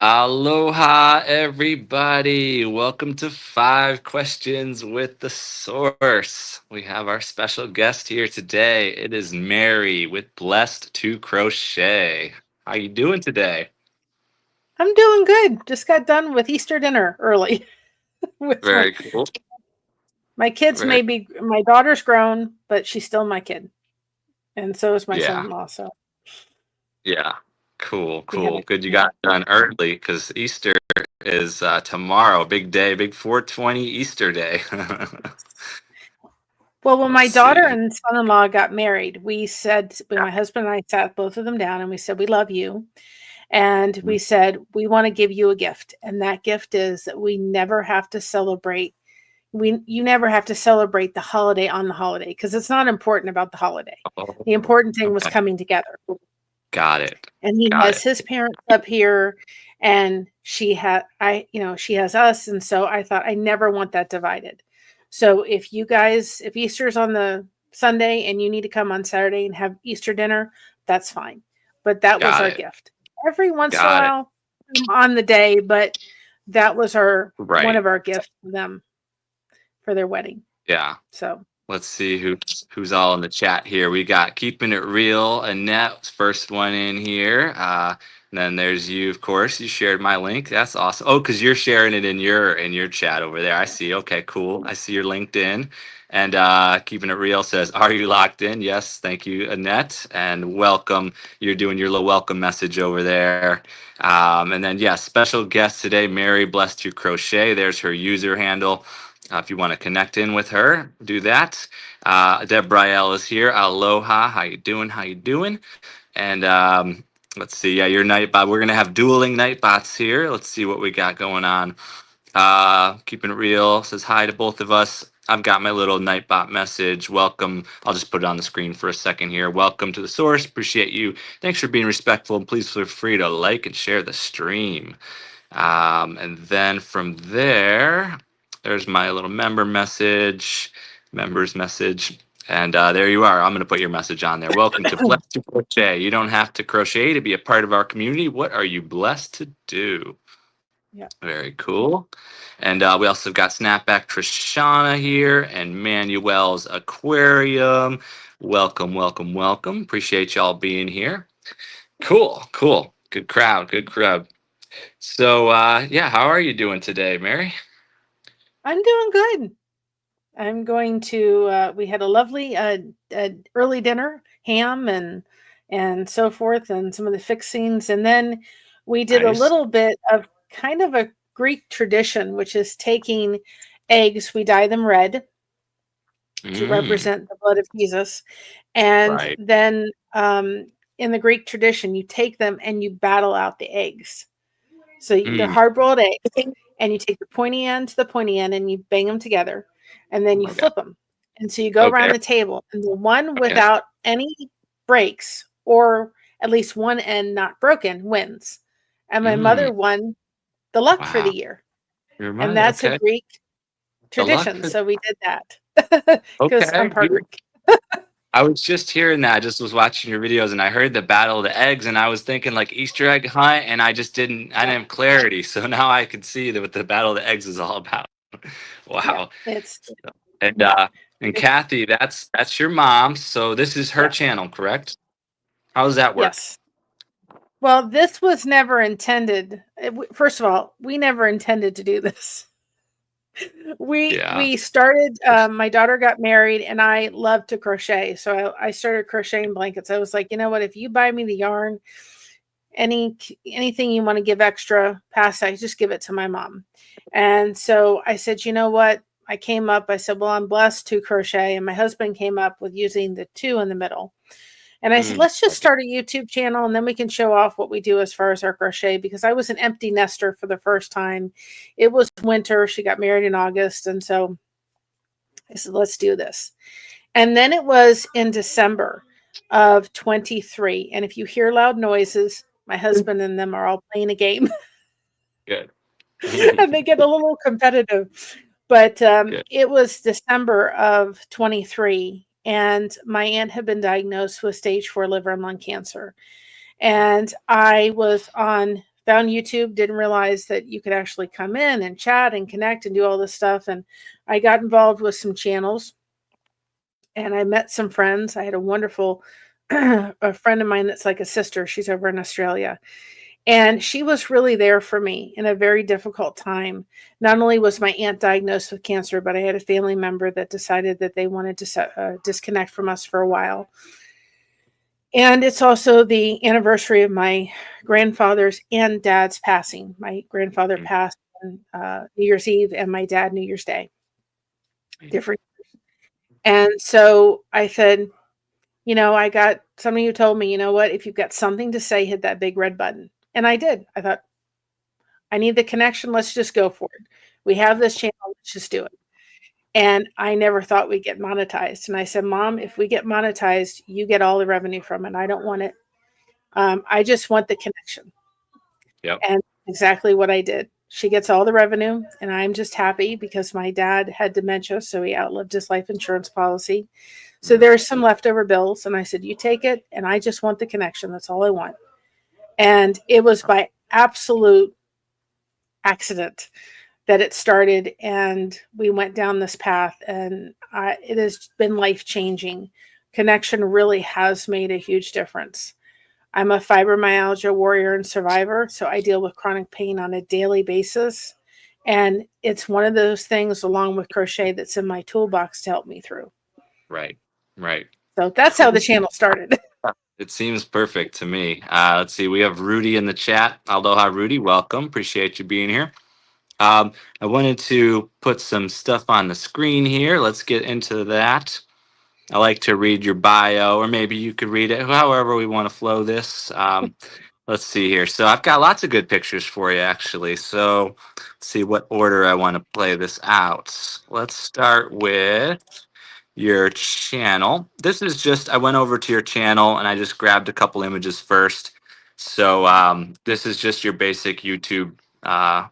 Aloha, everybody. Welcome to 5 Questions with the Source. We have our special guest here today. It is Mary with Blessed to Crochet. How you doing today? I'm doing good. Just got done with Easter dinner early with Very cool. my kids. Very, Maybe my daughter's grown, but she's still my kid, and so is my yeah, son-in-law. So yeah. Cool, we had cool. a Good you yeah. got done early because Easter is tomorrow. Big day, big 420 Easter day. Well, when Let's my daughter see. and son-in-law got married, we said when Yeah. my husband and I sat both of them down, and we said we love you, and we said we want to give you a gift, and that gift is that we never have to celebrate. You never have to celebrate the holiday on the holiday because it's not important about the holiday. Oh, The important thing was okay. coming together. Got it. And he Got has it. his parents up here, and she has us, and so I thought I never want that divided. So if Easter's on the Sunday and you need to come on Saturday and have Easter dinner, that's fine. But that was Got our it. gift. Every once in a Got it. while on the day, but that was our one Right. of our gifts to them for their wedding. Yeah. So Let's see who's all in the chat here. We got Keeping It Real, Annette, first one in here. And then there's you, of course. You shared my link. That's awesome. Oh, because you're sharing it in your chat over there. I see. Okay, cool. I see your LinkedIn. And Keeping It Real says, "Are you locked in?" Yes, thank you, Annette, and welcome. You're doing your little welcome message over there. And then, yeah, special guest today, Mary Blessed to Crochet. There's her user handle. If you want to connect in with her, do that. Deb Brielle is here. Aloha. How you doing? How you doing? And let's see. Yeah, your Nightbot. We're gonna have dueling Nightbots here. Let's see what we got going on. Keeping it real says hi to both of us. I've got my little Nightbot message. Welcome. I'll just put it on the screen for a second here. Welcome to the source. Appreciate you. Thanks for being respectful. And please feel free to like and share the stream. And then from there, there's my little members message. And there you are. I'm going to put your message on there. Welcome to Blessed to Crochet. You don't have to crochet to be a part of our community. What are you blessed to do? yeah. Very cool. And we also got Snapback Trishana here and Manuel's Aquarium. Welcome, welcome, welcome. Appreciate y'all being here. Cool, cool. Good crowd, good crowd. So, yeah, how are you doing today, Mary? I'm doing good. I'm going to. We had a lovely early dinner, ham and so forth, and some of the fixings, and then we did a Nice. little bit of kind of a Greek tradition, which is taking eggs. We dye them red to Mm, represent the blood of Jesus, and right. then in the Greek tradition, you take them and you battle out the eggs. So they're Mm, hard boiled eggs, and you take the pointy end to the pointy end, and you bang them together, and oh then you my God. flip them. And so you go Okay. around the table, and the one Okay. without any breaks, or at least one end not broken, wins. And my Mm, mother won the luck for wow. the year, Your and mother. that's a Okay. Greek The luck tradition. for. So we did that because I'm Okay. part Greek. I was just hearing that. I just was watching your videos and I heard the battle of the eggs and I was thinking like Easter egg hunt and I Yeah, didn't have clarity. So now I can see that what the battle of the eggs is all about. yeah, Wow. it's And it's Kathy, that's your mom. So this is her yes, channel, correct? How does that work? yes. Well, this was never intended. First of all, we never intended to do this. Yeah. We started. My daughter got married, and I love to crochet, so I started crocheting blankets. I was like, you know what? If you buy me the yarn, anything you want to give extra, pass. I just give it to my mom. And so I said, you know what? I came up. I said, well, I'm blessed to crochet, and my husband came up with using the two in the middle. And I said, Mm, let's just start a YouTube channel and then we can show off what we do as far as our crochet because I was an empty nester for the first time. It was winter. She got married in August. And so I said, let's do this. And then it was in December of 23. And if you hear loud noises, my husband and them are all playing a game good. and they get a little competitive. But Good. it was December of 23. And my aunt had been diagnosed with stage 4 liver and lung cancer. And I found YouTube, didn't realize that you could actually come in and chat and connect and do all this stuff. And I got involved with some channels and I met some friends. I had a wonderful a friend of mine that's like a sister. She's over in Australia. And she was really there for me in a very difficult time. Not only was my aunt diagnosed with cancer, but I had a family member that decided that they wanted to disconnect from us for a while. And it's also the anniversary of my grandfather's and dad's passing. My grandfather passed on New Year's Eve and my dad New Year's Day. Different. And so I said, I got somebody who told me, you know what, if you've got something to say, hit that big red button. And I did. I thought, I need the connection. Let's just go for it. We have this channel. Let's just do it. And I never thought we'd get monetized. And I said, Mom, if we get monetized, you get all the revenue from it. I don't want it. I just want the connection. Yep. And exactly what I did. She gets all the revenue, and I'm just happy because my dad had dementia, so he outlived his life insurance policy. So there's some leftover bills, and I said, you take it, and I just want the connection. That's all I want. And it was by absolute accident that it started, and we went down this path, and it has been life-changing. Connection really has made a huge difference. I'm a fibromyalgia warrior and survivor, so I deal with chronic pain on a daily basis. And it's one of those things, along with crochet, that's in my toolbox to help me through. Right. So that's how the channel started. It seems perfect to me. Let's see. We have Rudy in the chat. Aloha, Rudy. Welcome. Appreciate you being here. I wanted to put some stuff on the screen here. Let's get into that. I like to read your bio, or maybe you could read it, however we want to flow this. Let's see here. So I've got lots of good pictures for you, actually. So let's see what order I want to play this out. Let's start with your channel. This is just, I went over to your channel and I just grabbed a couple images first. So this is just your basic YouTube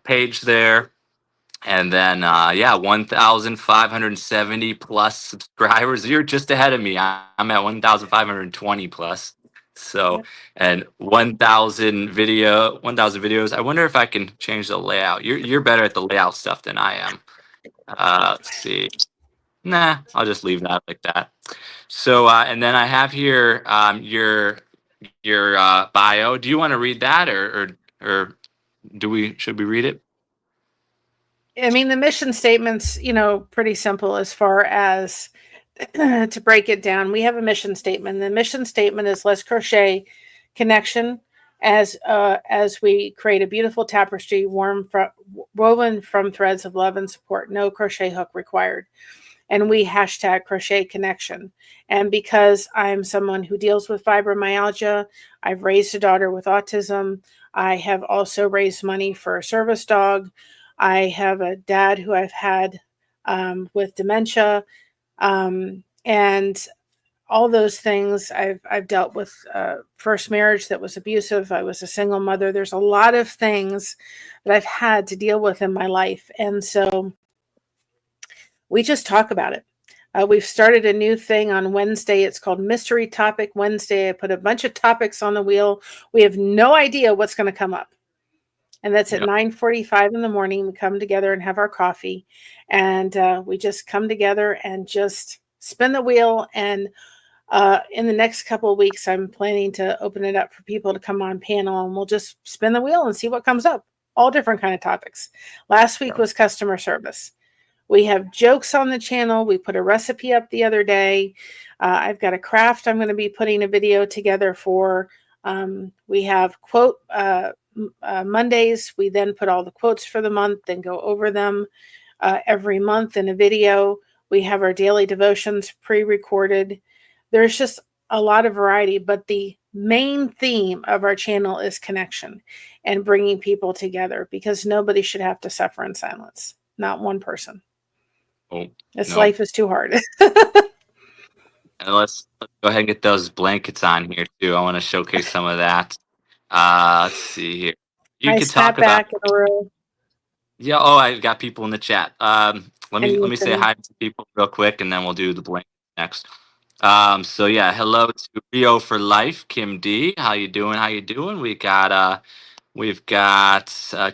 page there. And then, 1,570 plus subscribers. You're just ahead of me. I'm at 1,520 plus. So, Yep. and 1,000 videos. I wonder if I can change the layout. You're better at the layout stuff than I am. Let's see. Nah, I'll just leave that like that. So, and then I have here your bio. Do you want to read that, or should we read it? I mean, the mission statement's, pretty simple as far as to break it down. We have a mission statement. The mission statement is let's crochet connection as we create a beautiful tapestry woven from threads of love and support. No crochet hook required. And we hashtag crochet connection. And because I'm someone who deals with fibromyalgia, I've raised a daughter with autism. I have also raised money for a service dog. I have a dad who I've had with dementia, and all those things. I've dealt with first marriage that was abusive. I was a single mother. There's a lot of things that I've had to deal with in my life, and so we just talk about it. We've started a new thing on Wednesday. It's called Mystery Topic Wednesday. I put a bunch of topics on the wheel. We have no idea what's going to come up. And that's at 9:45 in the morning. We come together and have our coffee. And we just come together and just spin the wheel. And in the next couple of weeks, I'm planning to open it up for people to come on panel. And we'll just spin the wheel and see what comes up. All different kind of topics. Last week was customer service. We have jokes on the channel. We put a recipe up the other day. I've got a craft I'm going to be putting a video together for. We have quote Mondays. We then put all the quotes for the month and go over them every month in a video. We have our daily devotions pre-recorded. There's just a lot of variety, but the main theme of our channel is connection and bringing people together, because nobody should have to suffer in silence. Not one person. Life is too hard. And let's go ahead and get those blankets on here too. I want to showcase some of that. Let's see here. You could talk about. Yeah. Oh, I've got people in the chat. Let me say hi to people real quick, and then we'll do the blanket next. So yeah, hello to Rio for Life, Kim D. How you doing? How you doing? We've got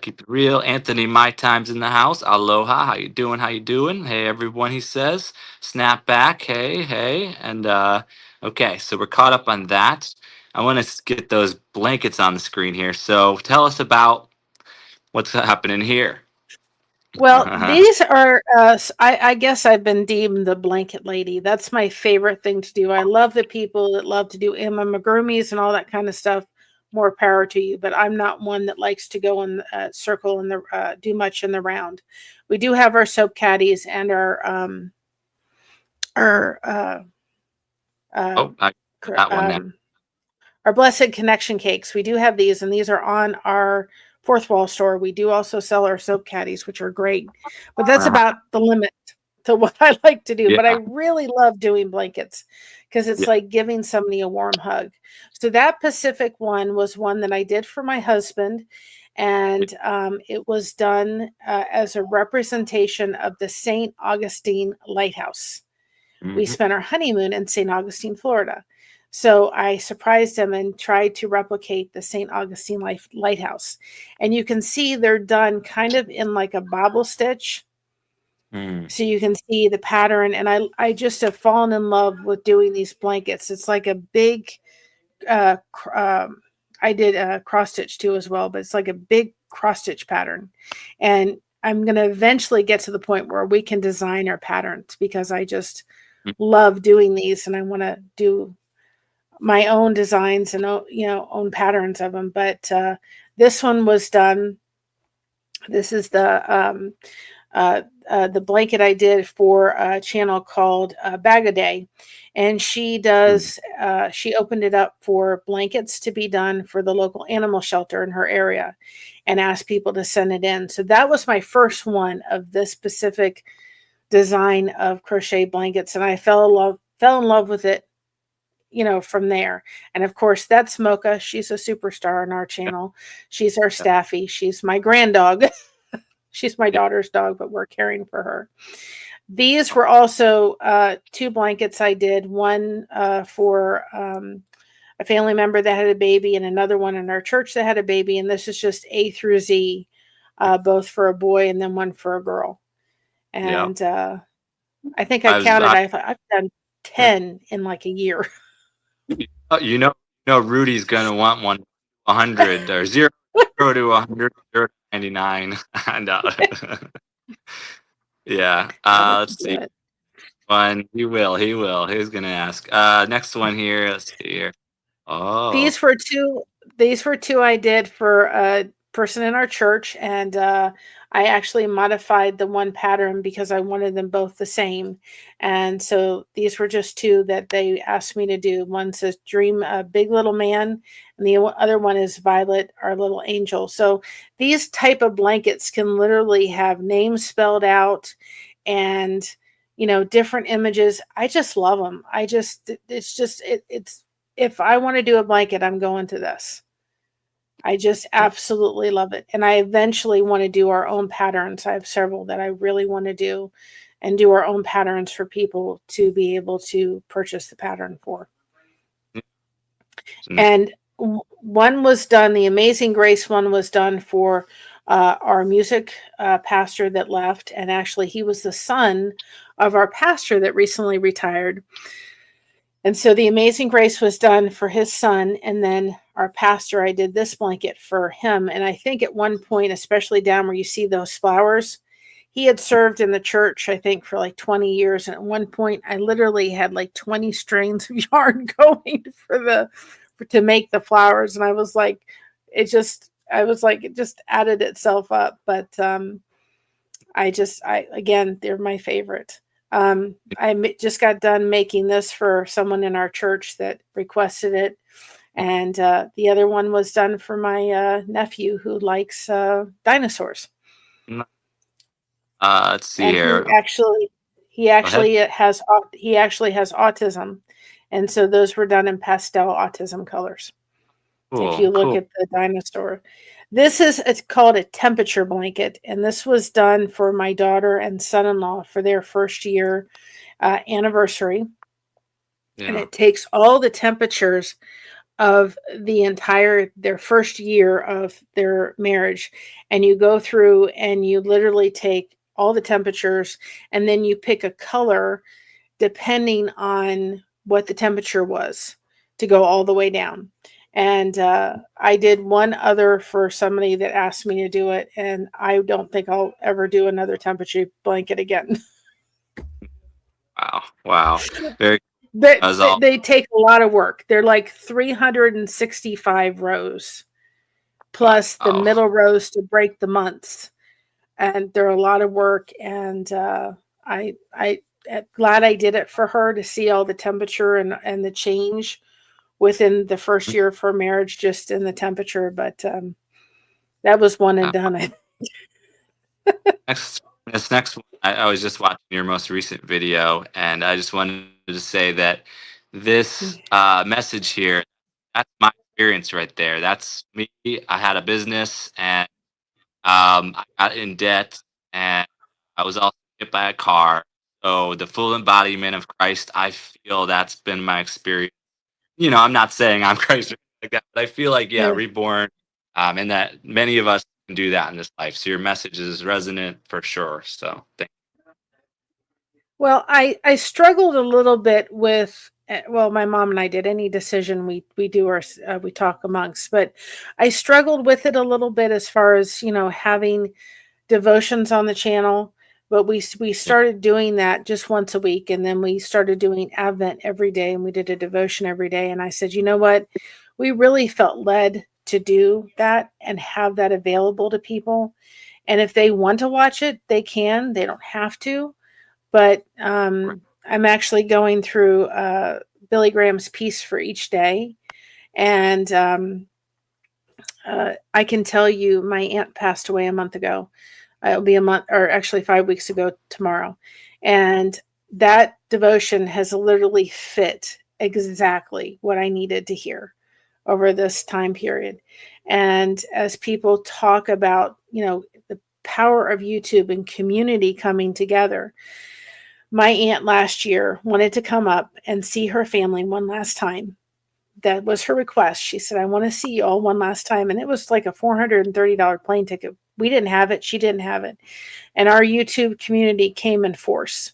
keep it real. Anthony, my time's in the house. Aloha. How you doing? How you doing? Hey everyone. He says, snap back. Hey, hey, and okay. So we're caught up on that. I want to get those blankets on the screen here. So tell us about what's happening here. Well, these are, I guess I've been deemed the blanket lady. That's my favorite thing to do. I love the people that love to do amigurumis and all that kind of stuff. More power to you, but I'm not one that likes to go in circle and do much in the round. We do have our soap caddies and our uh, Oh, I got that one now. our Blessed Connection cakes. We do have these, and these are on our fourth wall store. We do also sell our soap caddies, which are great, but that's about the limit to what I like to do. But I Yeah, really love doing blankets because it's yeah. like giving somebody a warm hug. So that Pacific one was one that I did for my husband, and it was done as a representation of the St. Augustine Lighthouse. We Mhm. spent our honeymoon in St. Augustine, Florida. So I surprised him and tried to replicate the St. Augustine Lighthouse. And you can see they're done kind of in like a bobble stitch. Mm. So you can see the pattern. And I just have fallen in love with doing these blankets. It's like a big, I did a cross stitch too as well, but it's like a big cross stitch pattern. And I'm going to eventually get to the point where we can design our patterns because I just love doing these and I want to do my own designs and own patterns of them. But this one was done. This is the blanket I did for a channel called Bag a Day, and she Mm. does. She opened it up for blankets to be done for the local animal shelter in her area, and asked people to send it in. So that was my first one of this specific design of crochet blankets, and I fell in love with it, from there. And of course, that's Mocha. She's a superstar on our Yeah, channel. She's our yeah, staffy. She's my grand dog. She's my yeah. daughter's dog, but we're caring for her. These were also two blankets I did, one for a family member that had a baby, and another one in our church that had a baby. And this is just A through Z, both for a boy and then one for a girl. Yeah. And I think I I was, counted, I, I thought I've done 10 in like a year. Rudy's gonna want 100 or zero to 100, 0 to 99, and yeah. Yeah, we can Let's do see. it. One, he will, he will. He's gonna ask. Next one here. Let's see here. Oh, These were two these were two I did for a person in our church, and I actually modified the one pattern because I wanted them both the same. And so these were just two that they asked me to do. One says Dream a Big Little Man, and the other one is Violet, our little angel. So these type of blankets can literally have names spelled out and different images. I just love them. It's if I want to do a blanket, I'm going to this. I just absolutely love it. And I eventually want to do our own patterns. I have several that I really want to do and do our own patterns for people to be able to purchase the pattern for. And one was done, the Amazing Grace one was done for our music pastor that left. And actually, he was the son of our pastor that recently retired. And so the Amazing Grace was done for his son. And then our pastor, I did this blanket for him. And I think at one point, especially down where you see those flowers, he had served in the church, I think, for like 20 years. And at one point, I literally had like 20 strands of yarn going to make the flowers. And I was like, it just added itself up. But again, they're my favorite. Just got done making this for someone in our church that requested it. And the other one was done for my nephew who likes dinosaurs. let's see And here. he Go ahead. actually has autism. And so those were done in pastel autism colors. If Cool, you look cool. at the dinosaur, it's called a temperature blanket, and this was done for my daughter and son-in-law for their first year anniversary. and Yeah. it takes all the temperatures of their first year of their marriage, and you go through and you literally take all the temperatures, and then you pick a color depending on what the temperature was to go all the way down. And I did one other for somebody that asked me to do it, and I don't think I'll ever do another temperature blanket again. Wow. Wow. Very But as all. they take a lot of work. They're like 365 rows plus the Wow. middle rows to break the months, and they're a lot of work. And I glad I did it for her to see all the temperature and the change within the first year of her marriage, just in the temperature. But that was one and done. Next, this next one, I was just watching your most recent video, and I just wanted to say that this message here, that's my experience right there. That's me. I had a business, and I got in debt, and I was also hit by a car. So the full embodiment of Christ, I feel that's been my experience. I'm not saying I'm Christ or anything like that, but I feel like, yeah, Yeah. reborn, and that many of us can do that in this life. So your message is resonant for sure. So thank Well, I struggled a little bit with, well, my mom and I did any decision we do or we talk amongst, but I struggled with it a little bit as far as having devotions on the channel. But we you. started doing that just once a week, and then we started doing Advent every day, and we did a devotion every day. And I said, you know what, we really felt led to do that and have that available to people. And if they want to watch it, they can. They don't have to. But I'm actually going through Billy Graham's piece for each day, and I can tell you, my aunt passed away a month ago. It'll be a month, or actually 5 weeks ago tomorrow. And that devotion has literally fit exactly what I needed to hear over this time period. And as people talk about, the power of YouTube and community coming together, my aunt last year wanted to come up and see her family one last time. That was her request. She said, I want to see you all one last time. And it was like a $430 plane ticket. We didn't have it. She didn't have it. And our YouTube community came in force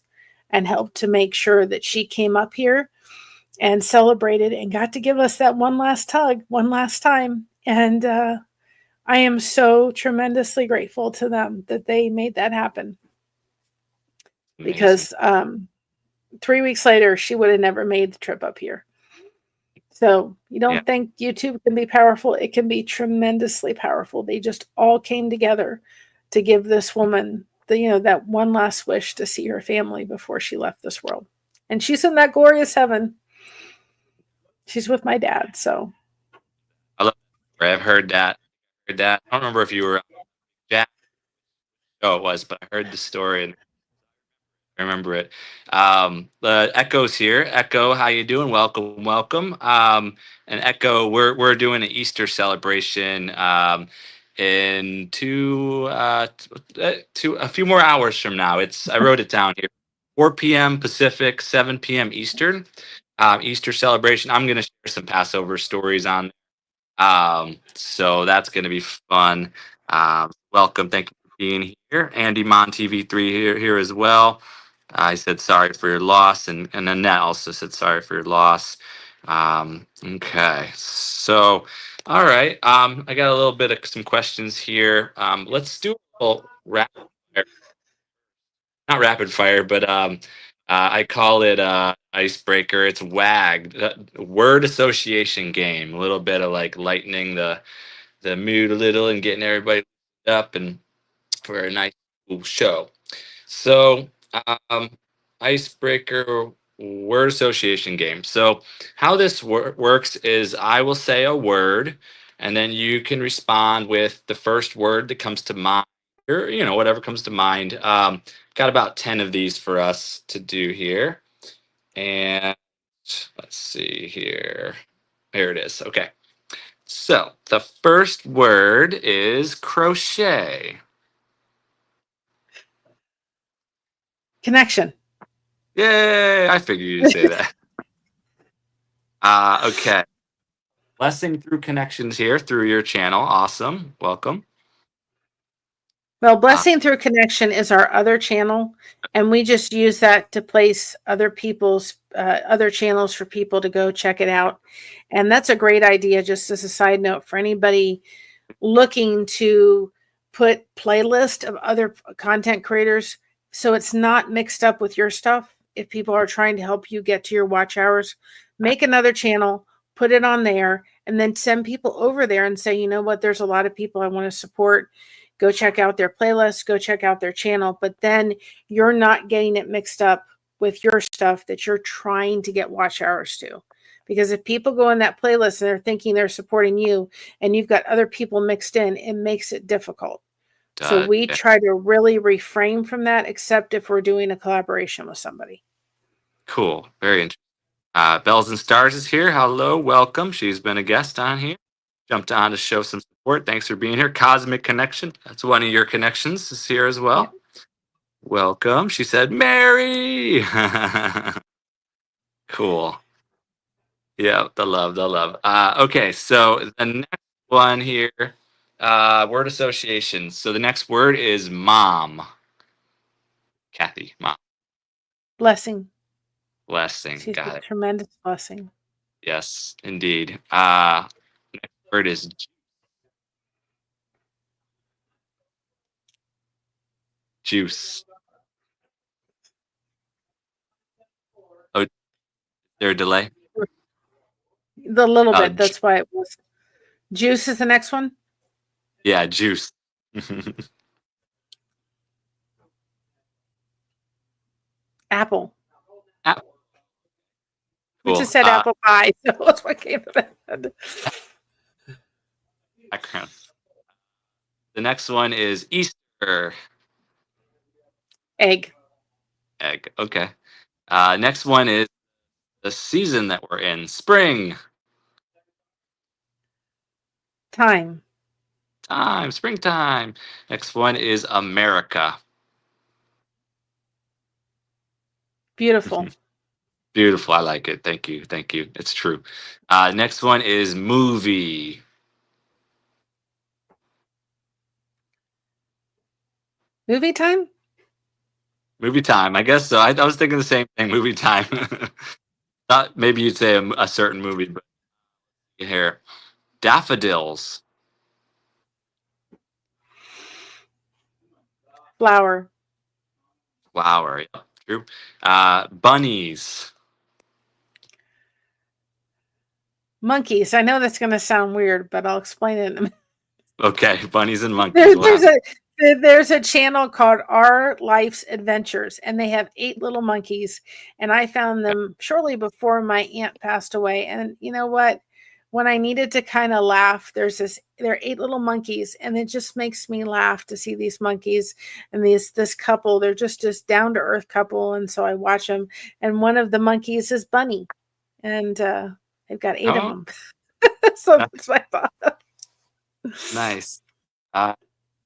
and helped to make sure that she came up here and celebrated and got to give us that one last hug, one last time. And I am so tremendously grateful to them that they made that happen, Amazing. because 3 weeks later, she would have never made the trip up here. So you Yeah. don't think YouTube can be powerful? It can be tremendously powerful. They just all came together to give this woman that one last wish to see her family before she left this world. And she's in that glorious heaven. She's with my dad. So I love that. I've heard that. Heard that. I don't remember if you were Jack. Oh, it was, but I heard the story and I remember it. Echo's here. Echo, how you doing? Welcome, welcome. And Echo, we're doing an Easter celebration in a few more hours from now. I wrote it down here. 4 p.m. Pacific, 7 p.m. Eastern. Easter celebration. I'm gonna share some Passover stories on. So that's gonna be fun. Welcome. Thank you for being here. Andy Mon TV3 here as well. I said sorry for your loss, and Annette also said sorry for your loss. Okay, so all right, I got a little bit of some questions here. Let's do a little rapid fire, not rapid fire, but I call it icebreaker. It's WAG, word association game. A little bit of like lightening the mood a little and getting everybody up and for a nice cool show. So, um, icebreaker word association game. So, how this works is I will say a word, and then you can respond with the first word that comes to mind, or whatever comes to mind. Got about 10 of these for us to do here, and let's see here. Here it is. Okay. So the first word is crochet. connection. Yay! I figured you'd say that. Okay. Blessing through connections here through your channel. Awesome. Welcome. Well, Blessing Through Connection is our other channel, and we just use that to place other people's other channels for people to go check it out. And that's a great idea, just as a side note for anybody looking to put playlist of other content creators so it's not mixed up with your stuff. If people are trying to help you get to your watch hours, make another channel, put it on there, and then send people over there and say, you know what, there's a lot of people I want to support. Go check out their playlist, go check out their channel, but then you're not getting it mixed up with your stuff that you're trying to get watch hours to. Because if people go in that playlist and they're thinking they're supporting you and you've got other people mixed in, it makes it difficult. So we Yeah. try to really refrain from that, except if we're doing a collaboration with somebody. Cool. Very interesting. Bells and Stars is here. Hello. Welcome. She's been a guest on here. Jumped on to show some support. Thanks for being here. Cosmic Connection. That's one of your connections is here as well. Yep. Welcome. She said, Mary. Cool. Yeah, the love, the love. Okay, so the next one here, word association. So the next word is mom. Kathy, mom. Blessing. Blessing. She's a Got it. tremendous blessing. Yes, indeed. Next word is juice. Oh, is there a delay? The little Oh, bit. That's why it was. Juice is the next one. yeah, juice. Apple. Apple. We Cool. just said apple pie, so that's what came to my head. Background. The next one is Easter. Egg. Egg. Okay. Next one is the season that we're in, spring. Time. Time, springtime. Next one is America. Beautiful. Beautiful. I like it. Thank you. Thank you. It's true. Next one is movie. Movie time. Movie time. I guess so. I was thinking the same thing. Movie time. Thought maybe you'd say a certain movie, but here, daffodils. Flower. Flower. Yep, true. Bunnies. Monkeys. I know that's going to sound weird, but I'll explain it in a minute. Okay, bunnies and monkeys. Wow. There's a channel called Our Life's Adventures, and they have 8 little monkeys. And I found them shortly before my aunt passed away. And you know what? When I needed to kind of laugh, there are 8 little monkeys, and it just makes me laugh to see these monkeys and this couple. They're just this down to earth couple, and so I watch them. And one of the monkeys is Bunny, and they've got 8 of them. So that's my thought. Nice.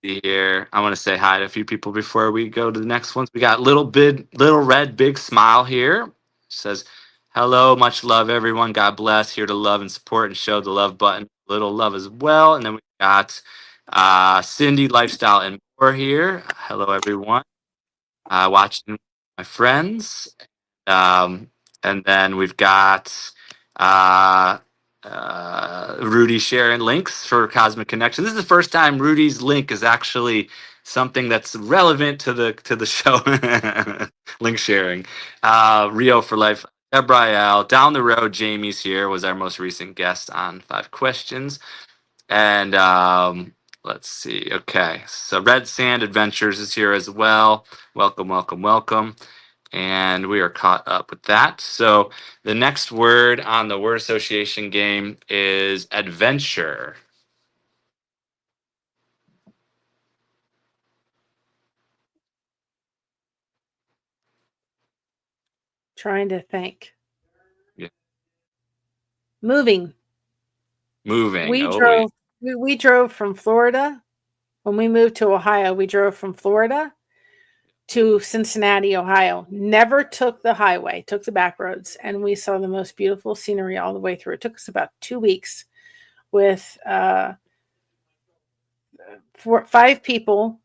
Here, I want to say hi to a few people before we go to the next ones. We got little red big smile here. Says, "Hello, much love, everyone. God bless. Here to love and support and show the love button. Little love as well." And then we got Cindy, lifestyle and more here. Hello, everyone. Watching my friends. And then we've got uh, Rudy sharing links for Cosmic Connection. This is the first time Rudy's link is actually something that's relevant to the show. Link sharing. Rio for life. Debrielle. Down the road, Jamie's here. Was our most recent guest on 5 Questions. And let's see. Okay, so Red Sand Adventures is here as well. Welcome, welcome, welcome. And we are caught up with that. So the next word on the word association game is adventure. Trying to think. Yeah. Moving. Moving. We drove from Florida. When we moved to Ohio, we drove from Florida to Cincinnati, Ohio. Never took the highway, took the back roads, and we saw the most beautiful scenery all the way through. It took us about 2 weeks with 5 people.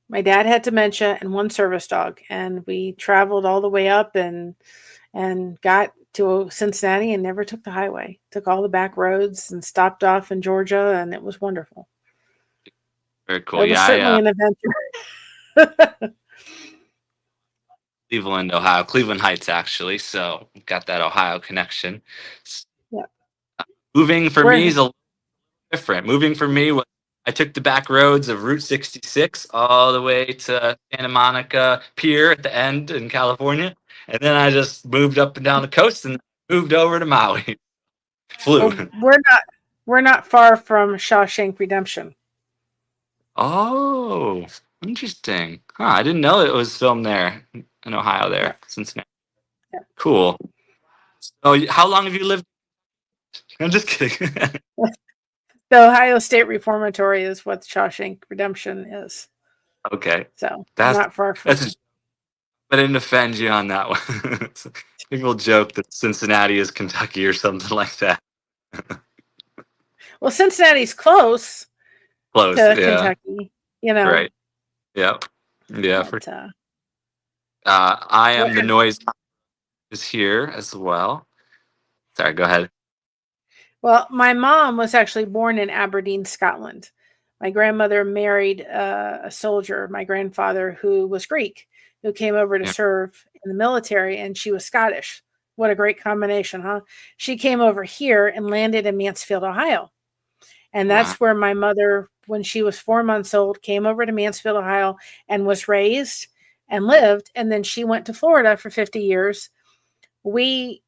My dad had dementia and 1 service dog, and we traveled all the way up and got to Cincinnati and never took the highway. Took all the back roads and stopped off in Georgia, and it was wonderful. Very cool. It was Yeah, certainly an adventure. Cleveland, Ohio, Cleveland Heights, actually. So got that Ohio connection. Yeah. Moving for me Where is a little different. Moving for me was I took the back roads of Route 66 all the way to Santa Monica Pier at the end in California, and then I just moved up and down the coast and moved over to Maui. Flew. well, we're not far from Shawshank Redemption. Oh, interesting. Huh, I didn't know it was filmed there in Ohio, Yeah. there, Cincinnati. Yeah. Cool. So, how long have you lived? I'm just kidding. The Ohio State Reformatory is what Shawshank Redemption is. Okay, So that's not far from. that's. I didn't offend you on that one. People joke that Cincinnati is Kentucky or something like that. Well, Cincinnati's close Close, to yeah. Kentucky, you know. Right. Yep. Yeah. But, I am the and- noise is here as well. Sorry, go ahead. well, my mom was actually born in Aberdeen, Scotland. My grandmother married a soldier, my grandfather, who was Greek, who came over to Yeah. serve in the military, and she was Scottish. What a great combination, huh? She came over here and landed in Mansfield, Ohio. And Wow. that's where my mother, when she was 4 months old, came over to Mansfield, Ohio, and was raised and lived. And then she went to Florida for 50 years. When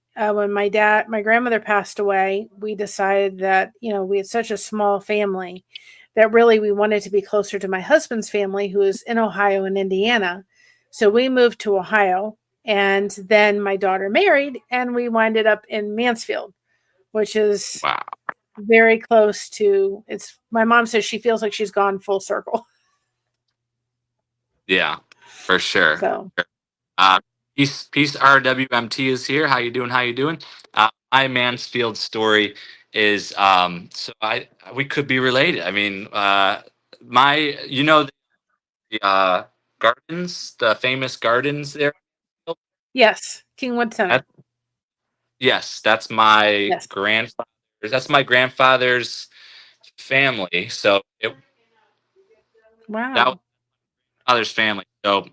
my grandmother passed away, we decided that, we had such a small family that really we wanted to be closer to my husband's family, who is in Ohio and Indiana. So we moved to Ohio, and then my daughter married, and we winded up in Mansfield, which is Wow. very close to my mom says she feels like she's gone full circle. Yeah, for sure. So Peace RWMT is here. How you doing? How you doing? My Mansfield story is we could be related. I mean, the gardens, the famous gardens there. yes, Kingwood Center. Yes, that's my Yes. grandfather. That's my grandfather's family. So that was Wow. father's family. So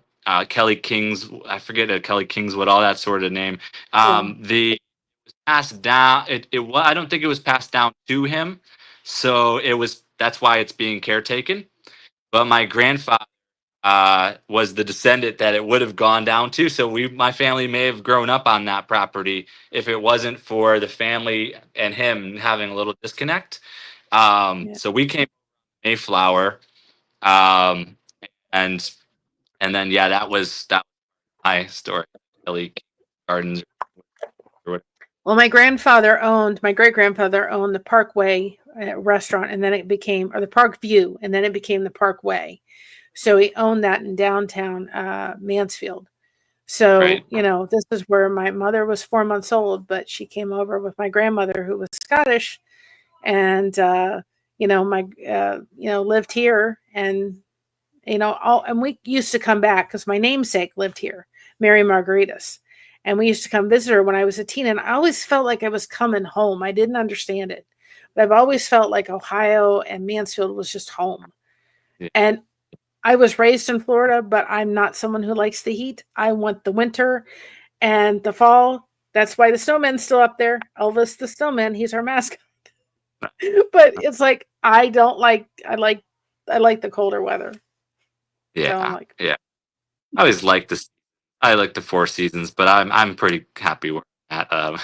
Kelly Kings, I forget Kelly Kingswood, all that sort of name. Yeah. The passed down. I don't think it was passed down to him. So that's why it's being caretaken. But my grandfather was the descendant that it would have gone down to. So my family may have grown up on that property if it wasn't for the family and him having a little disconnect. So we came to Mayflower, and then that was my story. Kelly Gardens. Well, my great grandfather owned the Parkway restaurant, and then it became, or the Park View, and then it became the Parkway. So he owned that in downtown Mansfield. So, Right. This is where my mother was 4 months old, but she came over with my grandmother, who was Scottish, and, lived here. And, and we used to come back because my namesake lived here, Mary Margaritas. And we used to come visit her when I was a teen. And I always felt like I was coming home. I didn't understand it. But I've always felt like Ohio and Mansfield was just home. Yeah. And I was raised in Florida, but I'm not someone who likes the heat. I want the winter and the fall. That's why the snowman's still up there. Elvis the snowman, he's our mascot. But it's like I like the colder weather. Yeah. So Yeah. I always like this. I like the 4 seasons, but I'm pretty happy where I'm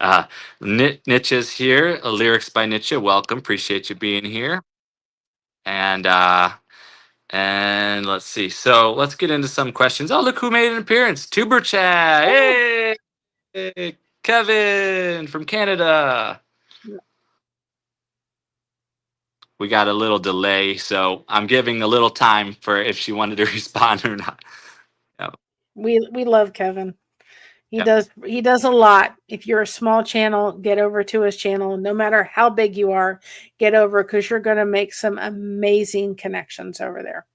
at. Nietzsche's here. Lyrics by Nietzsche. Welcome. Appreciate you being here. And let's see. So let's get into some questions. Oh, look who made an appearance. Tuber Chat. Hey, Kevin from Canada. We got a little delay, so I'm giving a little time for if she wanted to respond or not. We love Kevin. Yeah. He does a lot. If you're a small channel, get over to his channel. No matter how big you are, get over because you're going to make some amazing connections over there.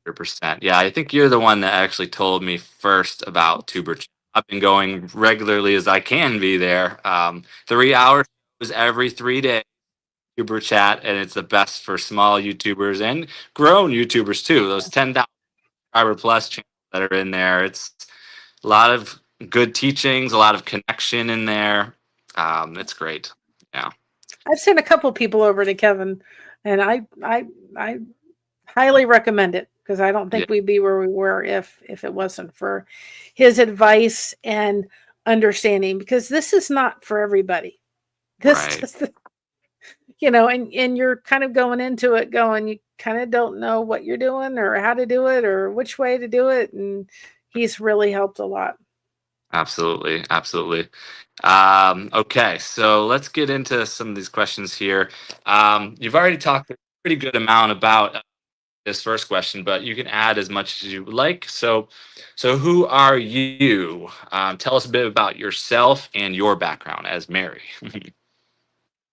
100%. Yeah, I think you're the one that actually told me first about Tuber. I've been going regularly as I can be there. 3 hours every 3 days. Tuber chat, and it's the best for small YouTubers and grown YouTubers too. Those 10,000 subscriber plus channels that are in there. It's a lot of good teachings, a lot of connection in there. It's great. Yeah. I've sent a couple people over to Kevin, and I highly recommend it because I don't Yeah. think we'd be where we were if it wasn't for his advice and understanding. Because this is not for everybody. This Right. just and you're kind of going into it going, you kind of don't know what you're doing or how to do it or which way to do it, and he's really helped a lot. Absolutely. Absolutely. Okay. So let's get into some of these questions here. You've already talked a pretty good amount about this first question, but you can add as much as you would like. So who are you? Tell us a bit about yourself and your background as Mary.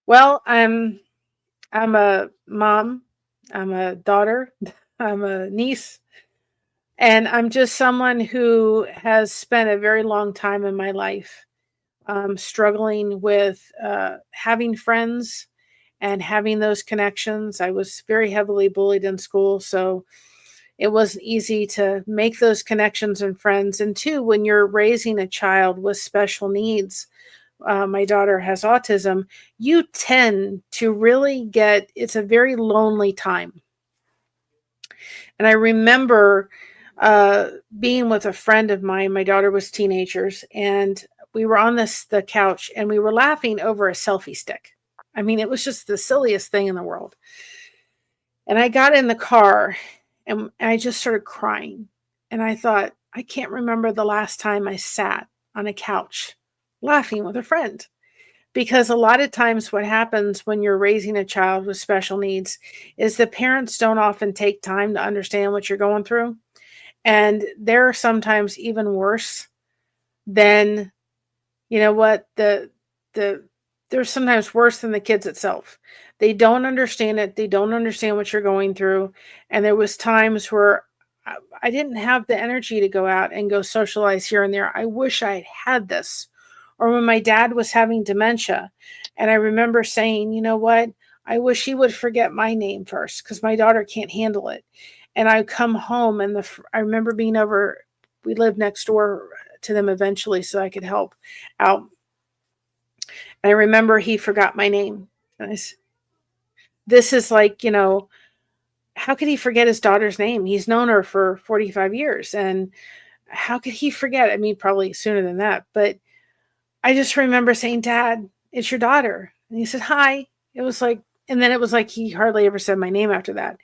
Well, I'm a mom, I'm a daughter, I'm a niece, and I'm just someone who has spent a very long time in my life struggling with having friends and having those connections. I was very heavily bullied in school, so it wasn't easy to make those connections and friends. And two, when you're raising a child with special needs, my daughter has autism, you tend to really it's a very lonely time. And I remember being with a friend of mine. My daughter was teenagers, and we were on the couch, and we were laughing over a selfie stick. I mean, it was just the silliest thing in the world. And I got in the car, and I just started crying. And I thought, I can't remember the last time I sat on a couch laughing with a friend. Because a lot of times, what happens when you're raising a child with special needs is the parents don't often take time to understand what you're going through. And they're sometimes even worse than, what the they're sometimes worse than the kids itself. They don't understand it. They don't understand what you're going through. And there was times where I didn't have the energy to go out and go socialize here and there. I wish I had this. Or when my dad was having dementia, and I remember saying, you know what? I wish he would forget my name first because my daughter can't handle it. And I come home, and I remember being over. We lived next door to them eventually, so I could help out. And I remember he forgot my name. And this is like, how could he forget his daughter's name? He's known her for 45 years. And how could he forget? I mean, probably sooner than that. But I just remember saying, Dad, it's your daughter. And he said, hi. It was like, and then it was like he hardly ever said my name after that.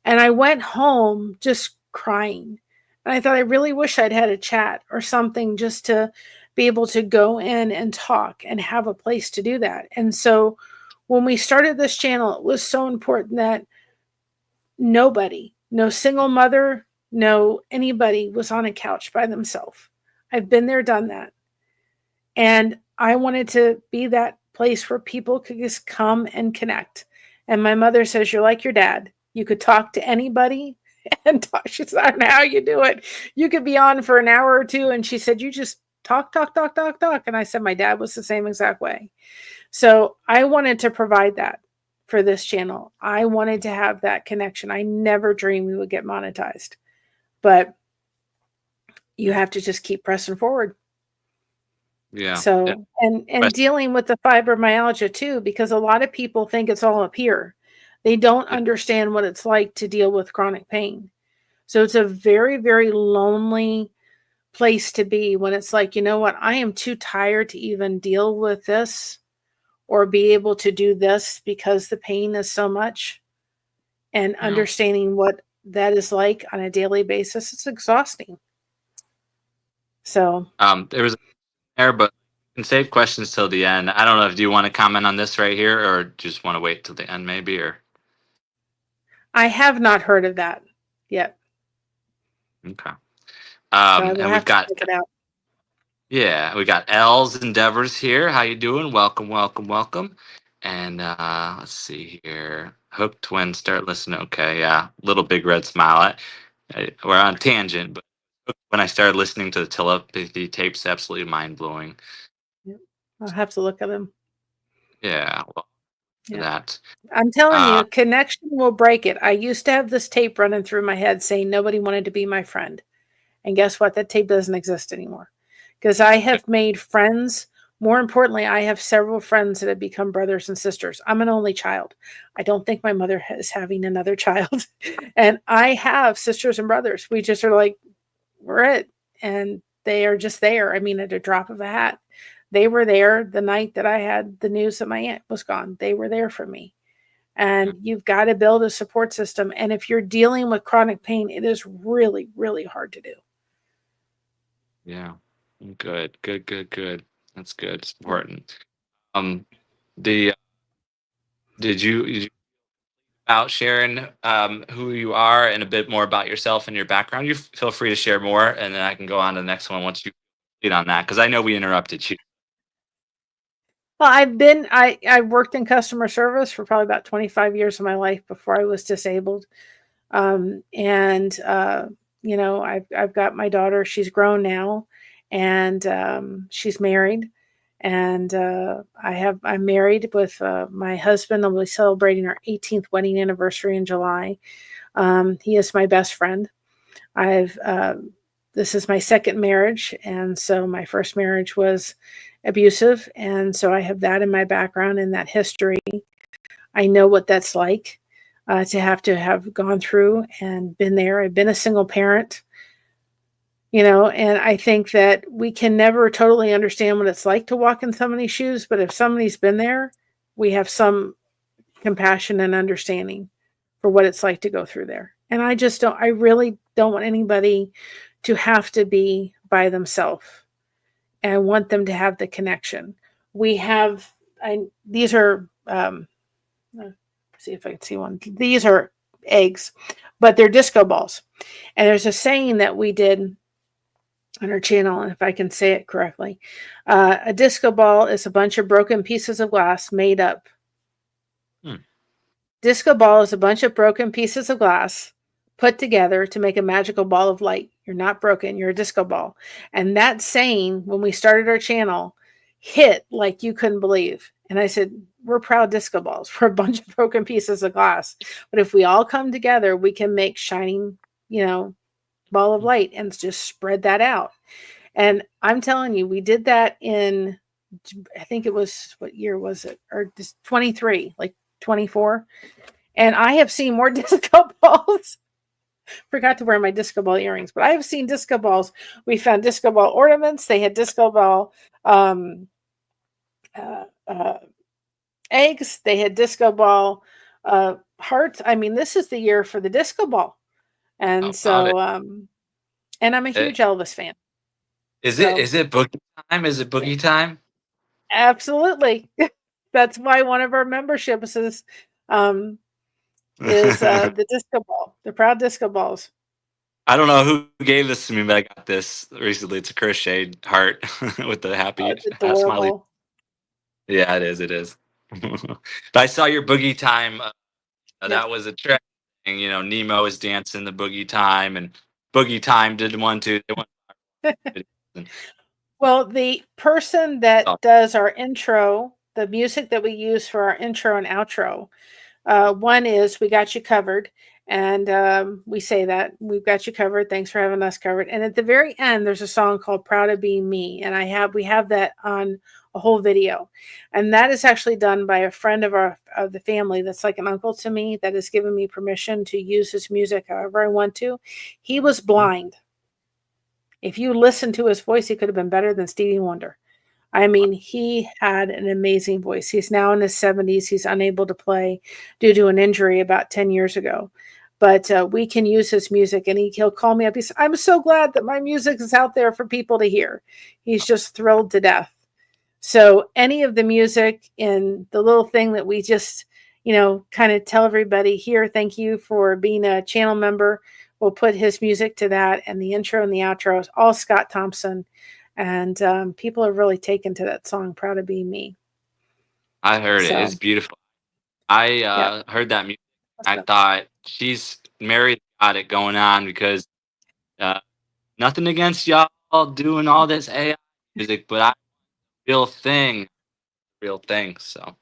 And I went home just crying. And I thought, I really wish I'd had a chat or something just to be able to go in and talk and have a place to do that. And so when we started this channel, it was so important that nobody, no single mother, no anybody was on a couch by themselves. I've been there, done that. And I wanted to be that place where people could just come and connect. And my mother says, you're like your dad. You could talk to anybody and talk. She said, I don't know how you do it. You could be on for an hour or two. And she said, you just talk, talk, talk, talk, talk. And I said, my dad was the same exact way. So I wanted to provide that for this channel. I wanted to have that connection. I never dreamed we would get monetized, but you have to just keep pressing forward. Yeah. So, and dealing with the fibromyalgia too, because a lot of people think it's all up here. They don't understand what it's like to deal with chronic pain. So it's a very, very lonely place to be when it's like, you know what, I am too tired to even deal with this or be able to do this because the pain is so much. And understanding what that is like on a daily basis, it's exhausting. So There was there, but you can save questions till the end. I don't know if do you want to comment on this right here, or just want to wait till the end, maybe, or I have not heard of that yet. okay. So I will And we've have to got check it out. we got L's Endeavors here. How you doing? Welcome, welcome, welcome. And let's see here. Hook Twin, start listening. Okay, yeah. Little big red smile. We're on tangent, but when I started listening to the telepathy tapes, absolutely mind blowing. Yep. I'll have to look at them. Yeah, well, for Yeah. that. I'm telling Uh, you, connection will break it. I used to have this tape running through my head saying nobody wanted to be my friend. And guess what? That tape doesn't exist anymore. Because I have made friends. More importantly, I have several friends that have become brothers and sisters. I'm an only child. I don't think my mother is having another child. And I have sisters and brothers. We just are like, we're it. And they are just there. I mean, at a drop of a hat. They were there the night that I had the news that my aunt was gone. They were there for me. And you've got to build a support system. And if you're dealing with chronic pain, it is really, really hard to do. yeah, good, good, good, good. That's good. It's important. Um, the did you about sharing who you are and a bit more about yourself and your background? You feel free to share more, and then I can go on to the next one once you lead on that because I know we interrupted you. Well, I worked in customer service for probably about 25 years of my life before I was disabled. And I've got my daughter. She's grown now, and she's married. And I'm married with my husband. I'll be celebrating our 18th wedding anniversary in July. He is my best friend. I've This is my second marriage, and so my first marriage was abusive, and so I have that in my background and that history. I know what that's like to have gone through and been there. I've been a single parent, and I think that we can never totally understand what it's like to walk in somebody's shoes, but if somebody's been there, we have some compassion and understanding for what it's like to go through there. And I really don't want anybody to have to be by themselves. And I want them to have the connection. These are, see if I can see one. These are eggs, but they're disco balls. And there's a saying that we did on our channel, and if I can say it correctly, a disco ball is a bunch of broken pieces of glass made up. Disco ball is a bunch of broken pieces of glass put together to make a magical ball of light. You're not broken, you're a disco ball. And that saying, when we started our channel, hit like you couldn't believe. And I said, we're proud disco balls. We're a bunch of broken pieces of glass. But if we all come together, we can make shining, ball of light and just spread that out. And I'm telling you, we did that in, I think it was, what year was it? Or just 23, like 24. And I have seen more disco balls. Forgot to wear my disco ball earrings, but I have seen disco balls. We found disco ball ornaments. They had disco ball eggs. They had disco ball hearts. I mean, this is the year for the disco ball. How And about it? so, and I'm a Eh, huge Elvis fan. Is it So, is it boogie time? Is it boogie time? absolutely. That's why one of our memberships is the disco ball, the proud disco balls. I don't know who gave this to me, but I got this recently. It's a crochet heart with the Oh, happy it's smiley. adorable. Yeah, it is. It is. But I saw your boogie time. Yeah. That was a trend thing. You know, Nemo is dancing the boogie time, and Boogie Time did one too. They went and Well, the person oh, that does our intro, the music that we use for our intro and outro, one is "We Got You Covered," and we say that we've got you covered. Thanks for having us covered. And at the very end, there's a song called "Proud of Being Me," and we have that on a whole video, and that is actually done by a friend of the family that's like an uncle to me that has given me permission to use his music however I want to. He was blind. If you listen to his voice, he could have been better than Stevie Wonder. I mean, he had an amazing voice. He's now in his 70s. He's unable to play due to an injury about 10 years ago. But we can use his music, and he'll call me up. He says, I'm so glad that my music is out there for people to hear. He's just thrilled to death. So any of the music in the little thing that we just, kind of tell everybody here, thank you for being a channel member. will put his music to that, and the intro and the outro is all Scott Thompson. And people have really taken to that song, Proud to Be Me. I heard it. It's So, beautiful. I yeah. heard that music. I thought she's married, got it going on, because uh, nothing against y'all doing all this AI music, but real thing, real thing. So,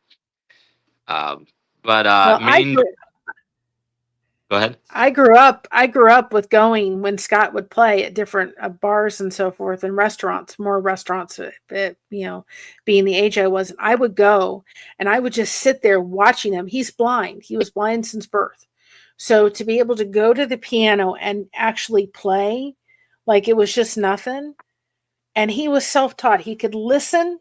but Well, main. Go ahead. I grew up with going when Scott would play at different bars and so forth, and restaurants, more restaurants, being the age I was, I would go and I would just sit there watching him. He's blind. He was blind since birth. So to be able to go to the piano and actually play, like it was just nothing. And he was self-taught. He could listen,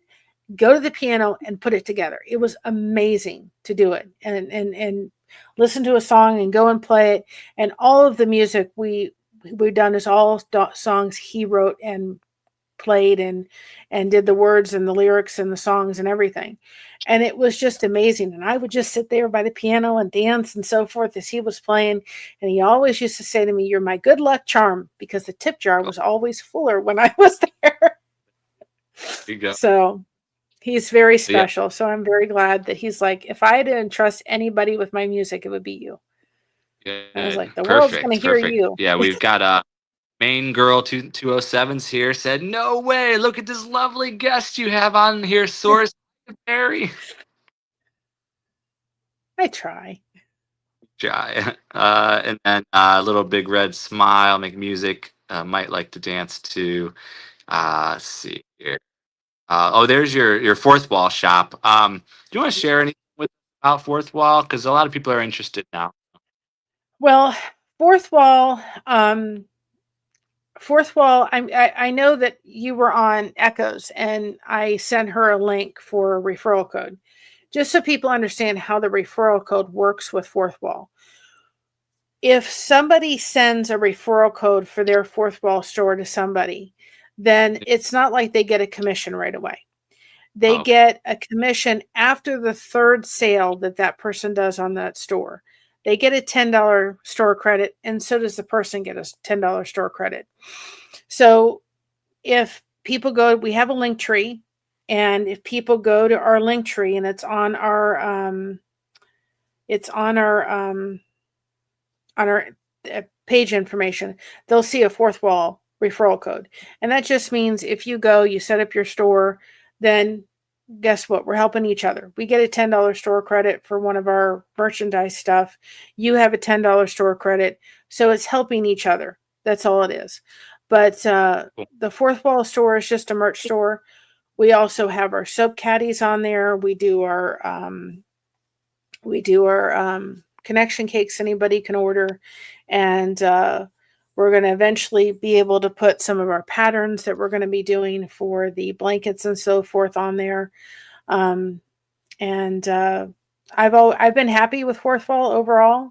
go to the piano, and put it together. It was amazing to do it and listen to a song and go and play it. And all of the music we've done is all songs he wrote and played and did the words and the lyrics and the songs and everything. And it was just amazing. And I would just sit there by the piano and dance and so forth as he was playing. And he always used to say to me, "You're my good luck charm," because the tip jar was always fuller when I was there. There you go. So he's very Yeah. special. So I'm very glad that he's like, if I didn't trust anybody with my music, it would be you. I was like, the world's going to Perfect. hear Perfect. you. Yeah, we've got main girl 207's here, said, "No way, look at this lovely guest you have on here, Source Barry." I try. Try. And then little big red smile, make music, might like to dance to. Let's see here. There's your fourth wall shop. Do you want to share anything with about fourth wall? Because a lot of people are interested now. Well, fourth wall, I know that you were on Echoes, and I sent her a link for a referral code, just so people understand how the referral code works with fourth wall. If somebody sends a referral code for their fourth wall store to somebody, then it's not like they get a commission right away. They get a commission after the third sale that person does on that store. They get a $10 store credit, and so does the person get a $10 store credit. So if people go, we have a link tree, and if people go to our link tree and it's on our page information, they'll see a fourth wall referral code. And that just means if you go, you set up your store, then guess what? We're helping each other. We get a $10 store credit for one of our merchandise stuff. You have a $10 store credit. So it's helping each other. That's all it is. But the fourth wall store is just a merch store. We also have our soap caddies on there. We do our connection cakes anybody can order. And we're going to eventually be able to put some of our patterns that we're going to be doing for the blankets and so forth on there. I've been happy with fourth wall overall,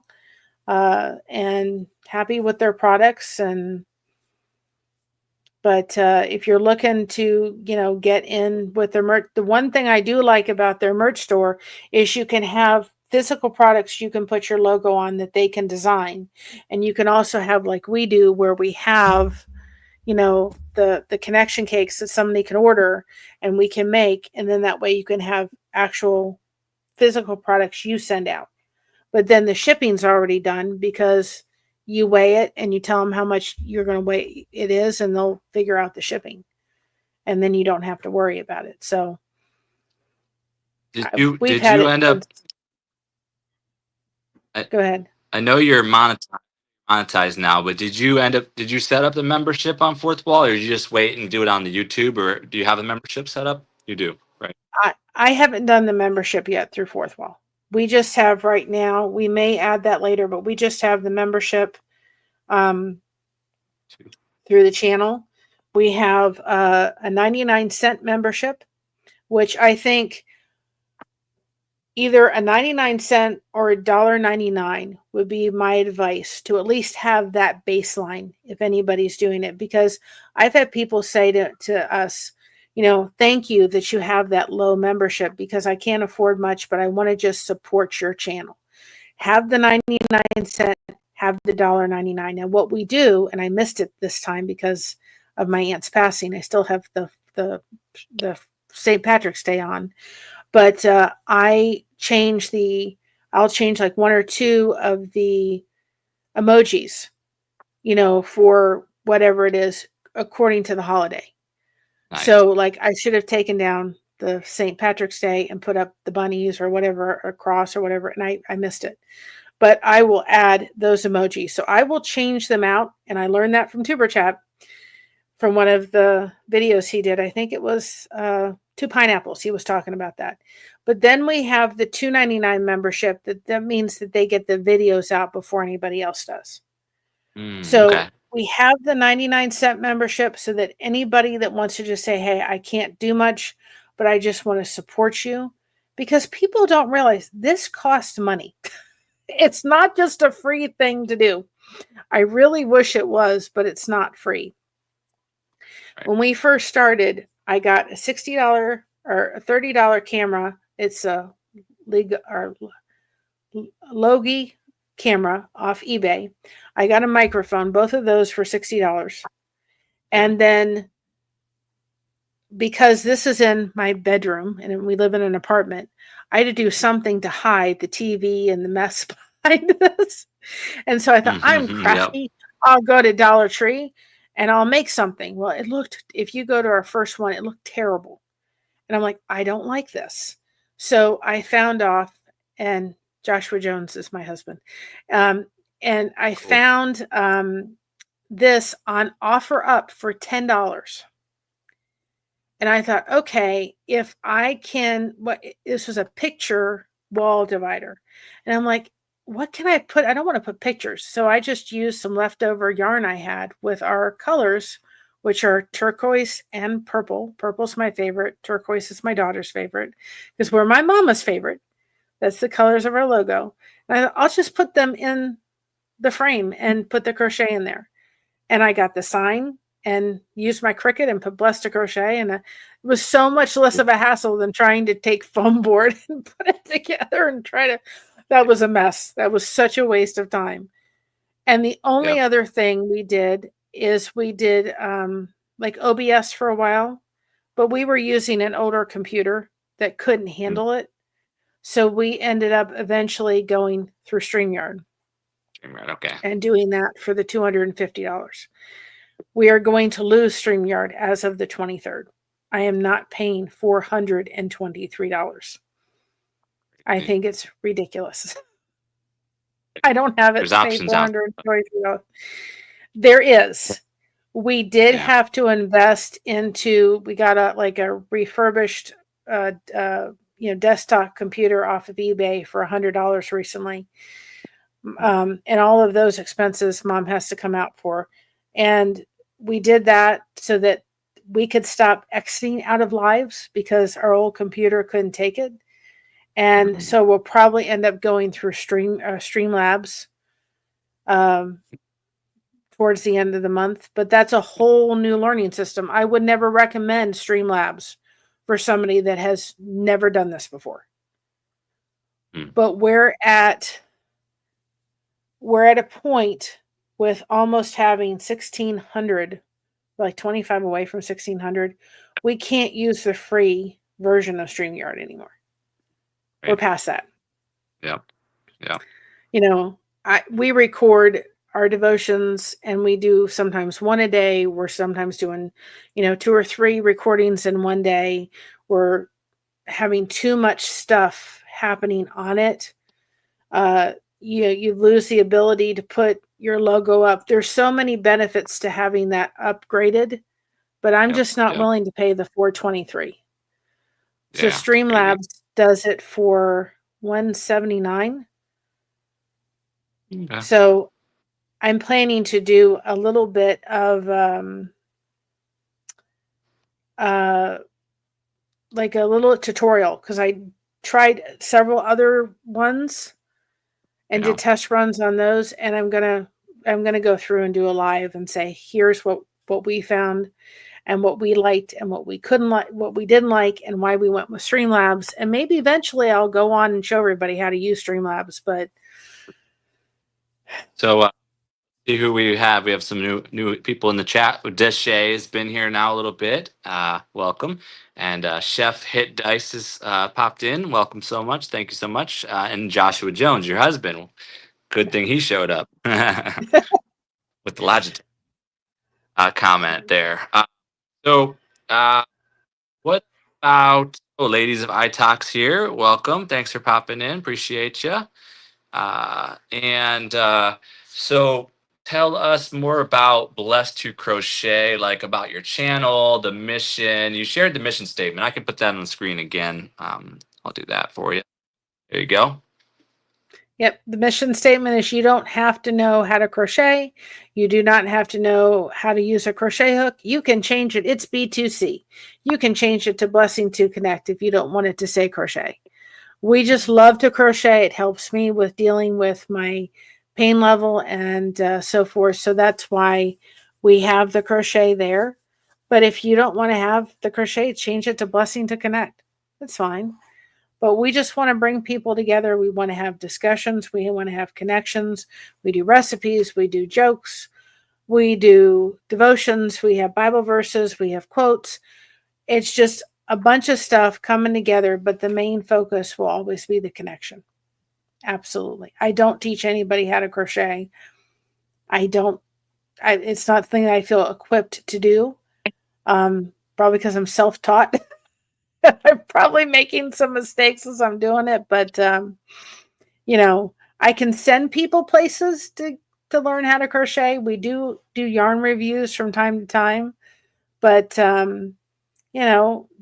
and happy with their products. But if you're looking to, get in with their merch, the one thing I do like about their merch store is you can have physical products you can put your logo on that they can design. And you can also have, like we do, where we have, the connection cakes that somebody can order and we can make. And then that way you can have actual physical products you send out. But then the shipping's already done because you weigh it and you tell them how much you're going to weigh it is, and they'll figure out the shipping. And then you don't have to worry about it. So Did you end up? Go ahead. I know you're monetized now, but did you set up the membership on fourth wall, or did you just wait and do it on the YouTube, or do you have the membership set up? You do, right? I haven't done the membership yet through fourth wall. We just have right now, we may add that later, but we just have the membership through the channel. We have a 99-cent membership, which I think either a 99-cent or $1.99 would be my advice, to at least have that baseline if anybody's doing it. Because I've had people say to us, thank you that you have that low membership, because I can't afford much, but I want to just support your channel. Have the 99 cent, have the $1.99. Now what we do, and I missed it this time because of my aunt's passing, I still have the St. Patrick's Day on, but I'll change like one or two of the emojis, for whatever it is according to the holiday. Nice. So like I should have taken down the St. Patrick's Day and put up the bunnies or whatever, a cross or whatever, and I missed it. But I will add those emojis. So I will change them out, and I learned that from Tuber Chat, from one of the videos he did. I think it was 2 pineapples. He was talking about that. But then we have the $2.99 membership. That means that they get the videos out before anybody else does. So Okay. we have the 99-cent membership so that anybody that wants to just say, hey, I can't do much, but I just want to support you, because people don't realize this costs money. It's not just a free thing to do. I really wish it was, but it's not free. Right. When we first started, I got a $60 or a $30 camera. It's a Logi camera off eBay. I got a microphone, both of those for $60. And then, because this is in my bedroom and we live in an apartment, I had to do something to hide the TV and the mess behind this. And so I thought, I'm crafty. Yep. I'll go to Dollar Tree and I'll make something. Well, if you go to our first one, it looked terrible. And I'm like, I don't like this. So I found off, and Joshua Jones is my husband. And I found this on OfferUp for $10. And I thought, okay, if I can, this was a picture wall divider. And I'm like, what can I put? I don't want to put pictures. So I just used some leftover yarn I had with our colors, which are turquoise and purple. Purple's my favorite. Turquoise is my daughter's favorite, because we're my mama's favorite. That's the colors of our logo. And I'll just put them in the frame and put the crochet in there. And I got the sign and used my Cricut and put Blessed to Crochet. And it was so much less of a hassle than trying to take foam board and put it together and that was a mess. That was such a waste of time. And the only other thing we did is we did like OBS for a while, but we were using an older computer that couldn't handle it. So we ended up eventually going through StreamYard. Okay. And doing that for the $250. We are going to lose StreamYard as of the 23rd. I am not paying $423. I think it's ridiculous. I don't have it to pay $423. There is. We did have to invest into, we got a refurbished desktop computer off of eBay for $100 recently. And all of those expenses Mom has to come out for. And we did that so that we could stop exiting out of lives, because our old computer couldn't take it. And so we'll probably end up going through Streamlabs towards the end of the month. But that's a whole new learning system. I would never recommend Streamlabs for somebody that has never done this before. But we're at a point with almost having 1,600, like 25 away from 1,600. We can't use the free version of StreamYard anymore. Right. We're past that. Yeah. We record our devotions, and we do sometimes one a day. We're sometimes doing, 2 or 3 recordings in one day. We're having too much stuff happening on it. You lose the ability to put your logo up. There's so many benefits to having that upgraded, but I'm just not willing to pay the $423. So Streamlabs does it for $179. Okay. So I'm planning to do a little bit of like a little tutorial, because I tried several other ones and did test runs on those, and I'm gonna go through and do a live and say, here's what we found and what we liked and what we couldn't like, what we didn't like, and why we went with Streamlabs. And maybe eventually I'll go on and show everybody how to use Streamlabs. But So see who we have. We have some new people in the chat. Deshay has been here now a little bit. Welcome. And Chef Hit Dice has popped in. Welcome so much. Thank you so much. And Joshua Jones, your husband. Good thing he showed up with the Logitech comment there. So, what about ladies of iTalks here? Welcome. Thanks for popping in. Appreciate you. So tell us more about Blessed to Crochet, like about your channel, the mission. You shared the mission statement. I can put that on the screen again. I'll do that for you. There you go. Yep. The mission statement is you don't have to know how to crochet. You do not have to know how to use a crochet hook. You can change it. It's B2C. You can change it to Blessing to Connect if you don't want it to say crochet. We just love to crochet. It helps me with dealing with my pain level and so forth. So that's why we have the crochet there. But if you don't want to have the crochet, change it to Blessing to Connect. That's fine. But we just want to bring people together. We want to have discussions. We want to have connections. We do recipes. We do jokes. We do devotions. We have Bible verses. We have quotes. It's just a bunch of stuff coming together, but the main focus will always be the connection. Absolutely. I don't teach anybody how to crochet. It's not something that I feel equipped to do. Probably because I'm self-taught. I'm probably making some mistakes as I'm doing it, but I can send people places to learn how to crochet. We do yarn reviews from time to time, but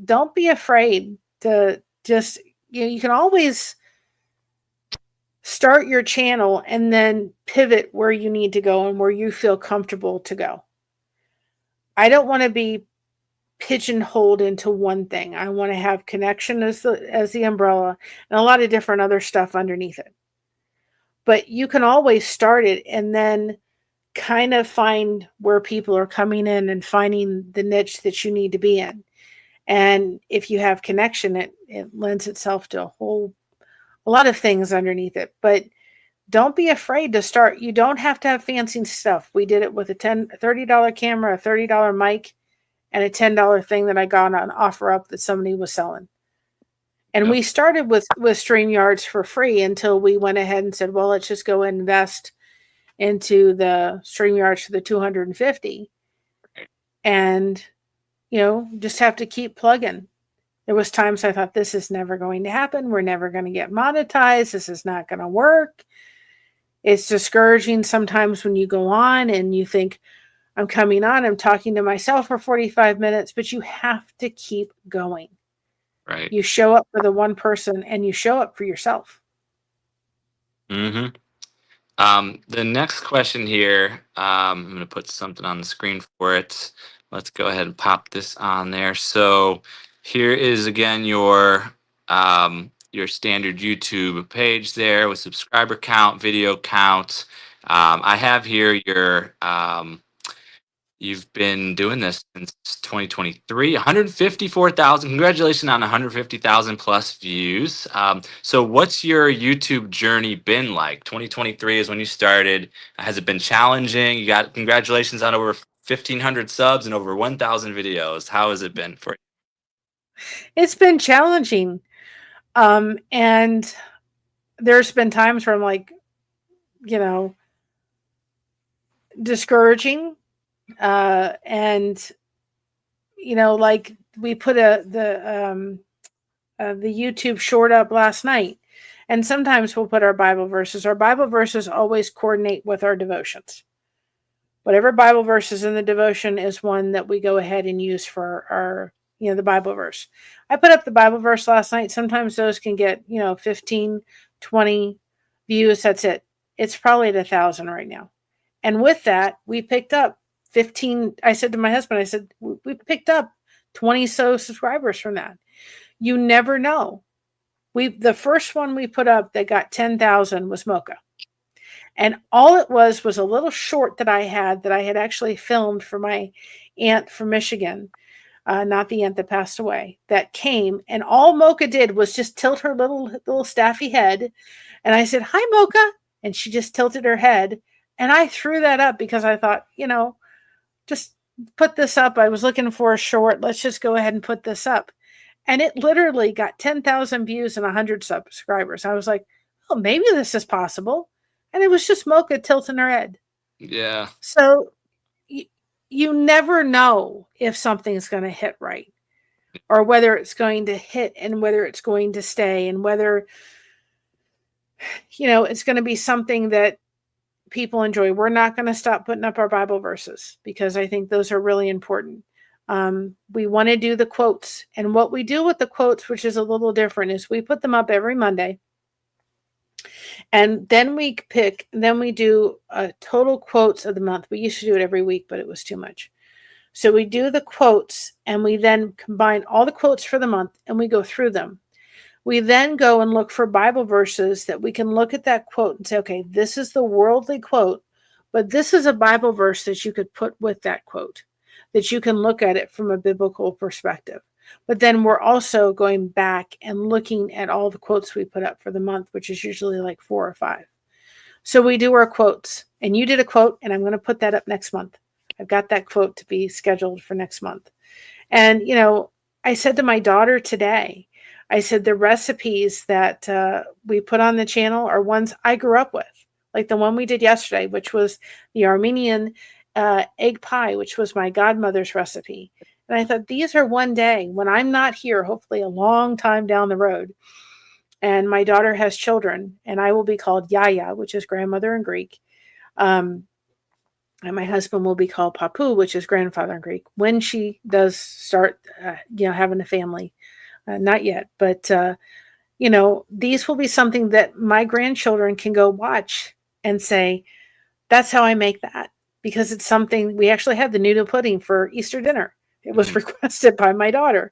don't be afraid to just you can always start your channel and then pivot where you need to go and where you feel comfortable to go. I don't want to be pigeonholed into one thing. I want to have connection as the umbrella and a lot of different other stuff underneath it. But you can always start it and then kind of find where people are coming in and finding the niche that you need to be in. And if you have connection, it lends itself to a lot of things underneath it. But don't be afraid to start. You don't have to have fancy stuff. We did it with a $30 camera, a $30 mic, and a $10 thing that I got on OfferUp that somebody was selling. And we started with StreamYards for free until we went ahead and said, well, let's just go invest into the StreamYards for the $250. And, just have to keep plugging. There was times I thought, this is never going to happen. We're never going to get monetized. This is not going to work. It's discouraging sometimes when you go on and you think, I'm coming on, I'm talking to myself for 45 minutes, but you have to keep going. Right. You show up for the one person and you show up for yourself. Mm-hmm. The next question here, I'm going to put something on the screen for it. Let's go ahead and pop this on there. So here is again your standard YouTube page there with subscriber count, video count. I have here your you've been doing this since 2023, 154,000. Congratulations on 150,000 plus views. So what's your YouTube journey been like? 2023 is when you started. Has it been challenging? You got congratulations on over 1,500 subs and over 1,000 videos. How has it been for you? It's been challenging. And there's been times where I'm like, discouraging. And like we put the YouTube short up last night, and sometimes we'll put our Bible verses. Our Bible verses always coordinate with our devotions. Whatever Bible verse is in the devotion is one that we go ahead and use for our, the Bible verse. I put up the Bible verse last night. Sometimes those can get, 15, 20 views. That's it. It's probably at 1,000 right now. And with that, we picked up 15. I said to my husband, we picked up 20 so subscribers from that. You never know. The first one we put up that got 10,000 was Mocha. And all it was a little short that I had actually filmed for my aunt from Michigan, not the aunt that passed away, that came. And all Mocha did was just tilt her little staffy head. And I said, hi, Mocha. And she just tilted her head. And I threw that up because I thought, just put this up. I was looking for a short. Let's just go ahead and put this up. And it literally got 10,000 views and 100 subscribers. I was like, oh, maybe this is possible. And it was just Mocha tilting her head. Yeah. So you never know if something's going to hit right, or whether it's going to hit and whether it's going to stay, and whether, it's going to be something that people enjoy. We're not going to stop putting up our Bible verses because I think those are really important. We want to do the quotes, and what we do with the quotes, which is a little different, is we put them up every Monday, and then we do total quotes of the month. We used to do it every week, but it was too much. So we do the quotes, and we then combine all the quotes for the month, and we go through them. We then go and look for Bible verses that we can look at that quote and say, okay, this is the worldly quote, but this is a Bible verse that you could put with that quote, that you can look at it from a biblical perspective. But then we're also going back and looking at all the quotes we put up for the month, which is usually like 4 or 5. So we do our quotes, and you did a quote, and I'm going to put that up next month. I've got that quote to be scheduled for next month. And, I said to my daughter today, I said, the recipes that we put on the channel are ones I grew up with, like the one we did yesterday, which was the Armenian egg pie, which was my godmother's recipe. And I thought, these are one day when I'm not here, hopefully a long time down the road, and my daughter has children, and I will be called Yaya, which is grandmother in Greek. And my husband will be called Papu, which is grandfather in Greek, when she does start, having a family. Not yet, but, these will be something that my grandchildren can go watch and say, that's how I make that. Because it's something, we actually had the noodle pudding for Easter dinner. It was requested by my daughter.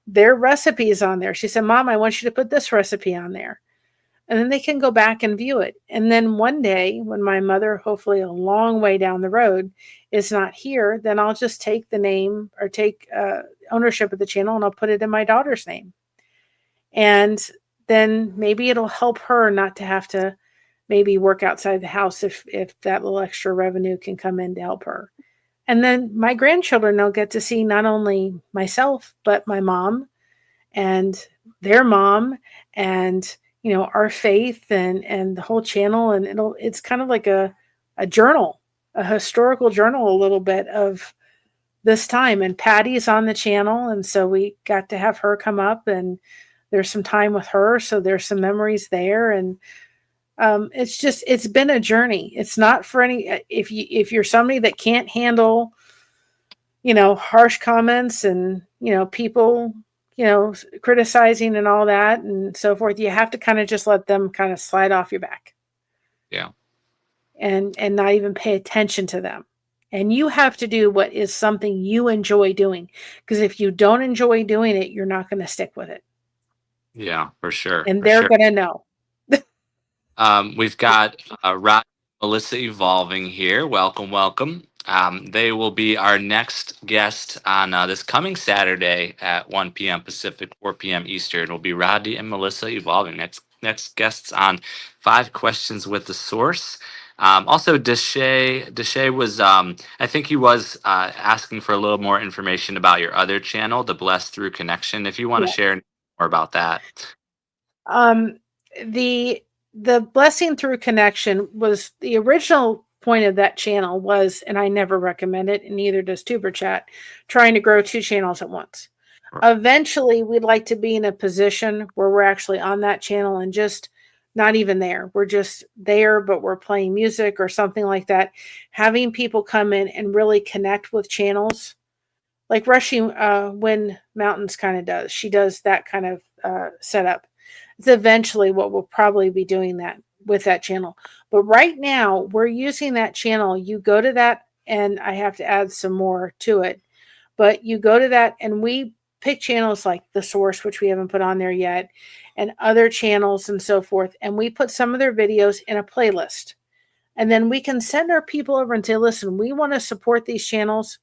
Their recipe is on there. She said, Mom, I want you to put this recipe on there. And then they can go back and view it. And then one day when my mother, hopefully a long way down the road, is not here, then I'll just take the name or take ownership of the channel, and I'll put it in my daughter's name. And then maybe it'll help her not to have to maybe work outside the house if that little extra revenue can come in to help her. And then my grandchildren will get to see not only myself, but my mom and their mom, and our faith and the whole channel. And it's kind of like a journal, a historical journal, a little bit of this time. And Patty's on the channel, and so we got to have her come up, and there's some time with her, so there's some memories there. And it's been a journey. It's not for any, if you're somebody that can't handle harsh comments and people criticizing and all that and so forth, you have to kind of just let them kind of slide off your back. Yeah. And not even pay attention to them. And you have to do what is something you enjoy doing, because if you don't enjoy doing it, you're not going to stick with it. Yeah, for sure. And they're going to know. We've got Rod and Melissa Evolving here. Welcome. They will be our next guest on this coming Saturday at 1 p.m. Pacific, 4 p.m. Eastern. Will be Roddy and Melissa Evolving. Next guests on 5 Questions with the Source. Also, Deshay was, I think he was asking for a little more information about your other channel, The Blessed Through Connection. If you want to share more about that. The Blessing Through Connection was the original point of that channel was, and I never recommend it, and neither does Tuber Chat, trying to grow 2 channels at once. Eventually, we'd like to be in a position where we're actually on that channel and just not even there. We're just there, but we're playing music or something like that. Having people come in and really connect with channels, like Rushing Wind Mountains kind of does. She does that kind of setup. It's eventually what we'll probably be doing that with that channel. But right now, we're using that channel. You go to that, and I have to add some more to it. But you go to that, and we pick channels like The Source, which we haven't put on there yet, and other channels and so forth. And we put some of their videos in a playlist. And then we can send our people over and say, listen, we want to support these channels.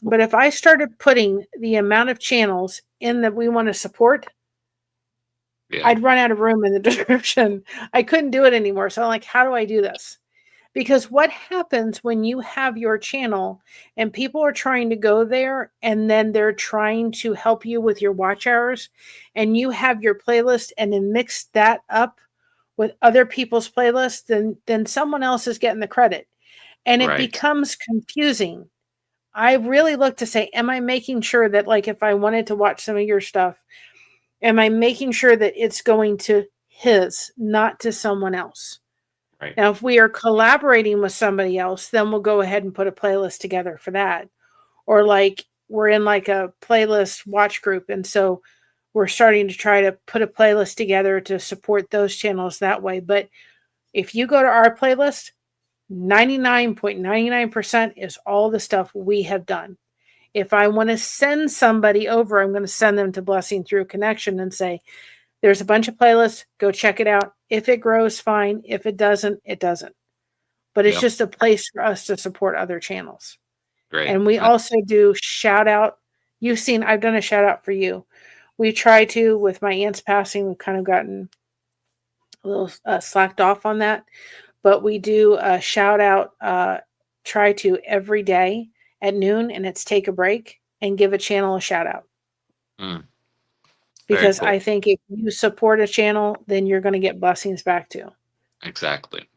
But if I started putting the amount of channels in that we want to support, I'd run out of room in the description. I couldn't do it anymore. So I'm like, how do I do this? Because what happens when you have your channel and people are trying to go there and then they're trying to help you with your watch hours and you have your playlist and then mix that up with other people's playlists, then someone else is getting the credit. And it Right. becomes confusing. I really look to say, am I making sure that, like, if I wanted to watch some of your stuff, am I making sure that it's going to his, not to someone else? Right. Now, if we are collaborating with somebody else, then we'll go ahead and put a playlist together for that. Or like we're in like a playlist watch group. And so we're starting to try to put a playlist together to support those channels that way. But if you go to our playlist, 99.99% is all the stuff we have done. If I want to send somebody over, I'm going to send them to Blessing Through Connection and say, there's a bunch of playlists. Go check it out. If it grows, fine. If it doesn't, it doesn't. But it's Yep. just a place for us to support other channels. Great. And we also do shout out. You've seen, I've done a shout out for you. We try to, with my aunt's passing, we've kind of gotten a little slacked off on that. But we do a shout out, try to every day at noon, and it's take a break and give a channel a shout out. Mm. Very Because cool. I think if you support a channel, then you're going to get blessings back too. Exactly.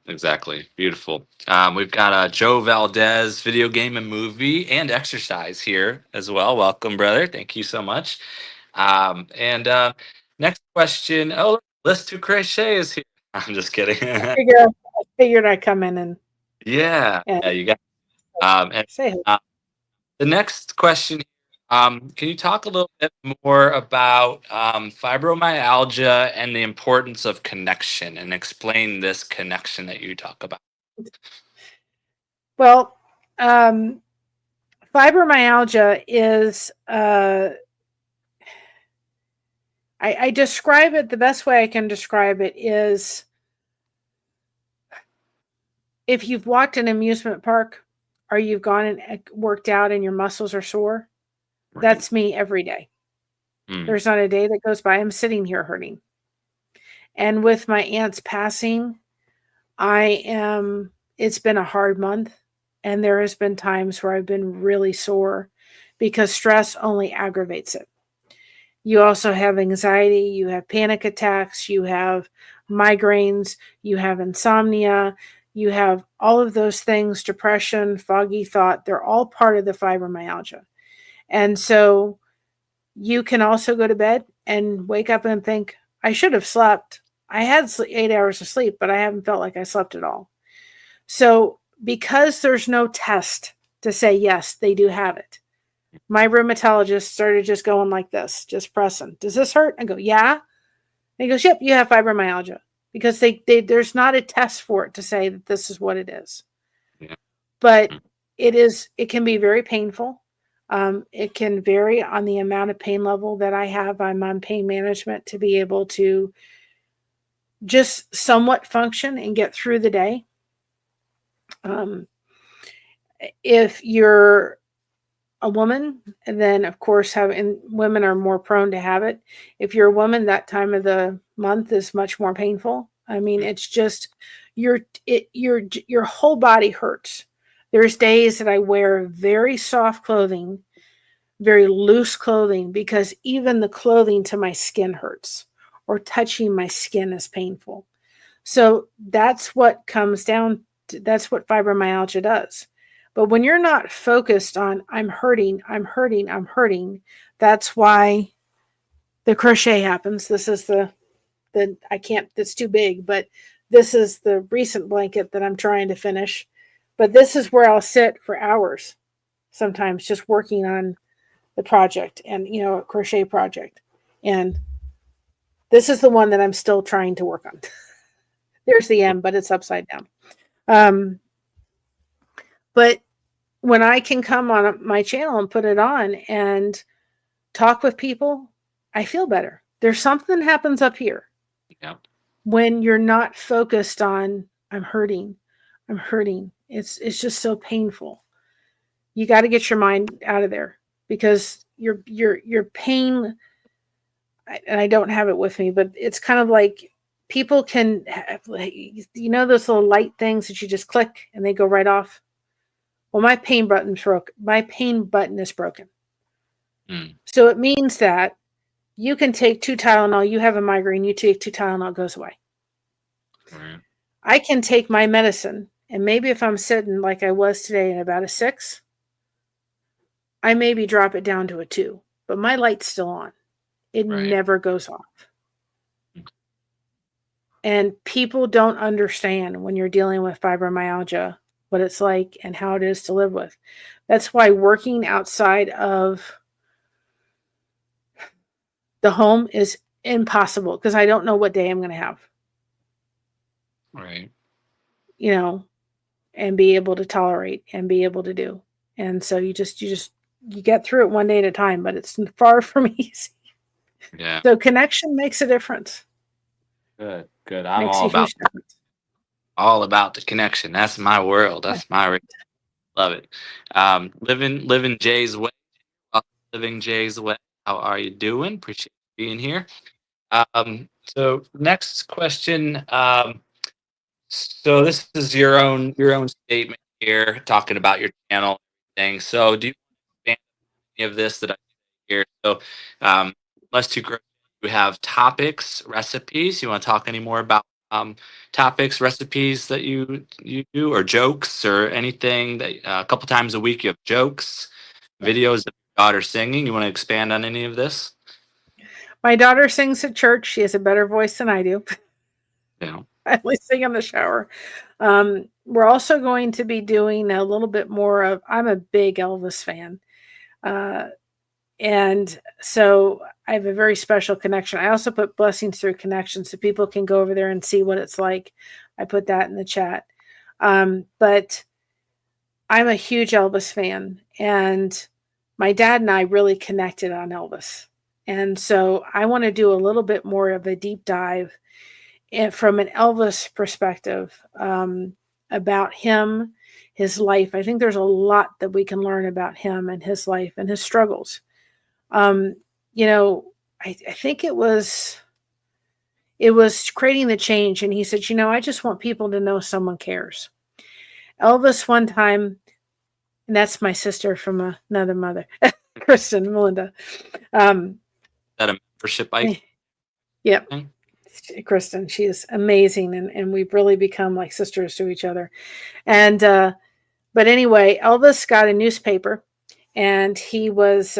Beautiful. We've got Joe Valdez, video game and movie and exercise here as well. Welcome, brother. Thank you so much. And next question. Oh, Let's Do Crochet is here. I'm just kidding. I figured I'd come in and Yeah, you got. And say hello. the next question. Can you talk a little bit more about fibromyalgia and the importance of connection, and explain this connection that you talk about? Well, fibromyalgia is, I describe it, the best way I can describe it is if you've walked an amusement park or you've gone and worked out and your muscles are sore, Right. that's me every day. Mm. There's not a day that goes by I'm sitting here hurting. And with my aunt's passing, it's been a hard month, and there has been times where I've been really sore because stress only aggravates it. You also have anxiety, you have panic attacks, you have migraines, you have insomnia, you have all of those things, depression, foggy thought. They're all part of the fibromyalgia. And so you can also go to bed and wake up and think, I should have slept. I had 8 hours of sleep, but I haven't felt like I slept at all. So because there's no test to say, yes, they do have it, my rheumatologist started just going like this, just pressing. Does this hurt? I go, yeah. And he goes, yep, you have fibromyalgia. Because there's not a test for it to say that this is what it is. Yeah. But it can be very painful. It can vary on the amount of pain level that I have. I'm on pain management to be able to just somewhat function and get through the day. If you're a woman, and then of course women are more prone to have it. If you're a woman, that time of the month is much more painful. I mean, it's just your whole body hurts. There's days that I wear very soft clothing, very loose clothing, because even the clothing to my skin hurts, or touching my skin is painful. So that's what comes down to, that's what fibromyalgia does. But when you're not focused on, I'm hurting, that's why the crochet happens. This is it's too big, but this is the recent blanket that I'm trying to finish. But this is where I'll sit for hours, sometimes just working on the project and, a crochet project. And this is the one that I'm still trying to work on. There's the M, but it's upside down. But when I can come on my channel and put it on and talk with people, I feel better. There's something that happens up here. Yeah. When you're not focused on, I'm hurting. It's just so painful. You got to get your mind out of there, because your pain, and I don't have it with me, but it's kind of like people can have, those little light things that you just click and they go right off. Well, my pain button's broke. My pain button is broken. So it means that you can take 2 Tylenol. You have a migraine. You take 2 Tylenol, it goes away. Right. I can take my medicine, and maybe if I'm sitting like I was today at about a 6, I maybe drop it down to a 2, but my light's still on. It never goes off. And people don't understand when you're dealing with fibromyalgia what it's like and how it is to live with. That's why working outside of the home is impossible, because I don't know what day I'm going to have. Right. And be able to tolerate and be able to do. And so you get through it one day at a time, but it's far from easy. Yeah. So connection makes a difference. Good. I'm all about the connection. That's my world. That's my love it. Living Jay's way. Living Jay's way. How are you doing? Appreciate you being here. So next question. So this is your own statement here, talking about your channel thing. So do you expand any of this that I hear? So let's do. We have topics, recipes. You want to talk any more about topics, recipes that you do, or jokes, or anything that a couple times a week you have jokes, videos of your daughter singing? You want to expand on any of this? My daughter sings at church. She has a better voice than I do. Yeah. I only sing in the shower. We're also going to be doing a little bit more of, I'm a big Elvis fan. And so I have a very special connection. I also put blessings through connections so people can go over there and see what it's like. I put that in the chat. But I'm a huge Elvis fan, and my dad and I really connected on Elvis. And so I want to do a little bit more of a deep dive from an Elvis perspective about him, his life. I think there's a lot that we can learn about him and his life and his struggles. I think it was creating the change. And he said, I just want people to know someone cares. Elvis one time, and that's my sister from another mother, Kristen, Melinda. Is that a membership bike? Yep. Kristen, she is amazing. And we've really become like sisters to each other. And, but anyway, Elvis got a newspaper, and he was,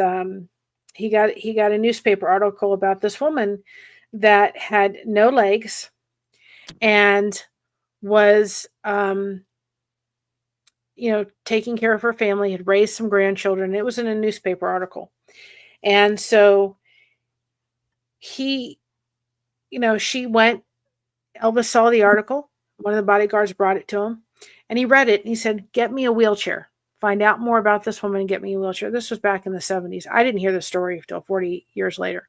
he got a newspaper article about this woman that had no legs and was, taking care of her family, had raised some grandchildren. It was in a newspaper article. And so she went, Elvis saw the article. One of the bodyguards brought it to him, and he read it, and he said, "Get me a wheelchair. Find out more about this woman and get me a wheelchair." This was back in the 70s. I didn't hear the story until 40 years later.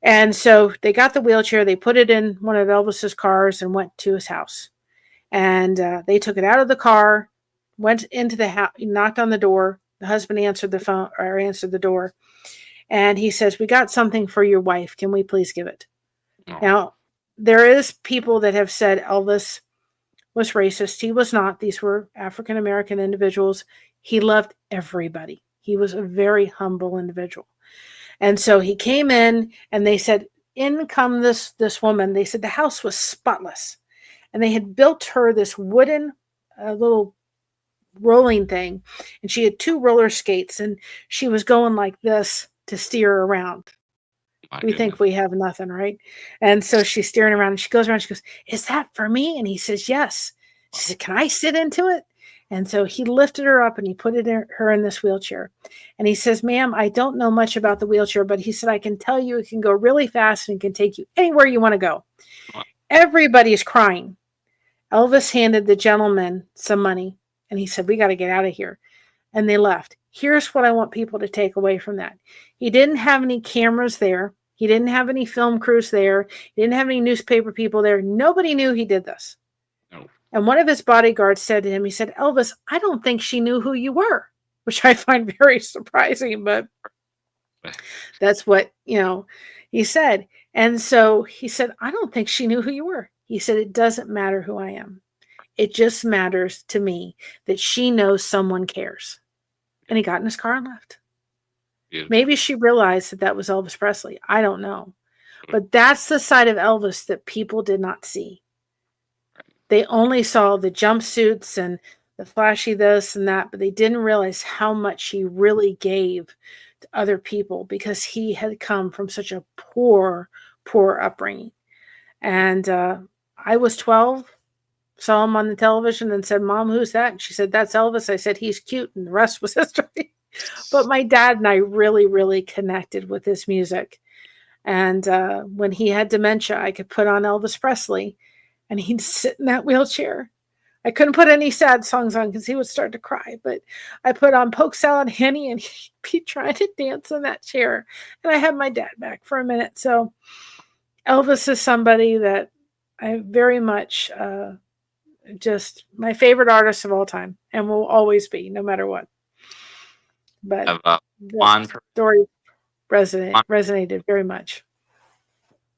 And so they got the wheelchair, they put it in one of Elvis's cars and went to his house. And they took it out of the car, went into the house, knocked on the door. The husband answered the door. And he says, "We got something for your wife. Can we please give it?" Oh. Now, there is people that have said Elvis was racist. He was not. These were African-American individuals. He loved everybody. He was a very humble individual. And so he came in, and they said, in come this woman. They said the house was spotless. And they had built her this wooden little rolling thing. And she had 2 roller skates, and she was going like this to steer around. We think we have nothing, right? And so she's steering around, and she goes around, she goes, "Is that for me?" And he says, "Yes." She said, "Can I sit into it?" And so he lifted her up, and he put her in this wheelchair. And he says, "Ma'am, I don't know much about the wheelchair, but," he said, "I can tell you it can go really fast and it can take you anywhere you want to go." Everybody's crying. Elvis handed the gentleman some money, and he said, "We got to get out of here." And they left. Here's what I want people to take away from that. He didn't have any cameras there. He didn't have any film crews there. He didn't have any newspaper people there. Nobody knew he did this. No. And one of his bodyguards said to him, he said, "Elvis, I don't think she knew who you were," which I find very surprising, but that's what, he said. And so he said, I don't think she knew who you were. He said, it doesn't matter who I am. It just matters to me that she knows someone cares. And he got in his car and left. Beautiful. Maybe she realized that that was Elvis Presley. I don't know. But that's the side of Elvis that people did not see. They only saw the jumpsuits and the flashy this and that, but they didn't realize how much he really gave to other people because he had come from such a poor upbringing. And I was 12, saw him on the television and said, Mom, who's that? And she said, that's Elvis. I said, he's cute. And the rest was history. But my dad and I really, really connected with his music. And when he had dementia, I could put on Elvis Presley and he'd sit in that wheelchair. I couldn't put any sad songs on because he would start to cry. But I put on Polk Salad Henny and he'd be trying to dance in that chair. And I had my dad back for a minute. So Elvis is somebody that I very much just my favorite artist of all time and will always be, no matter what. But Juan the story resonated very much.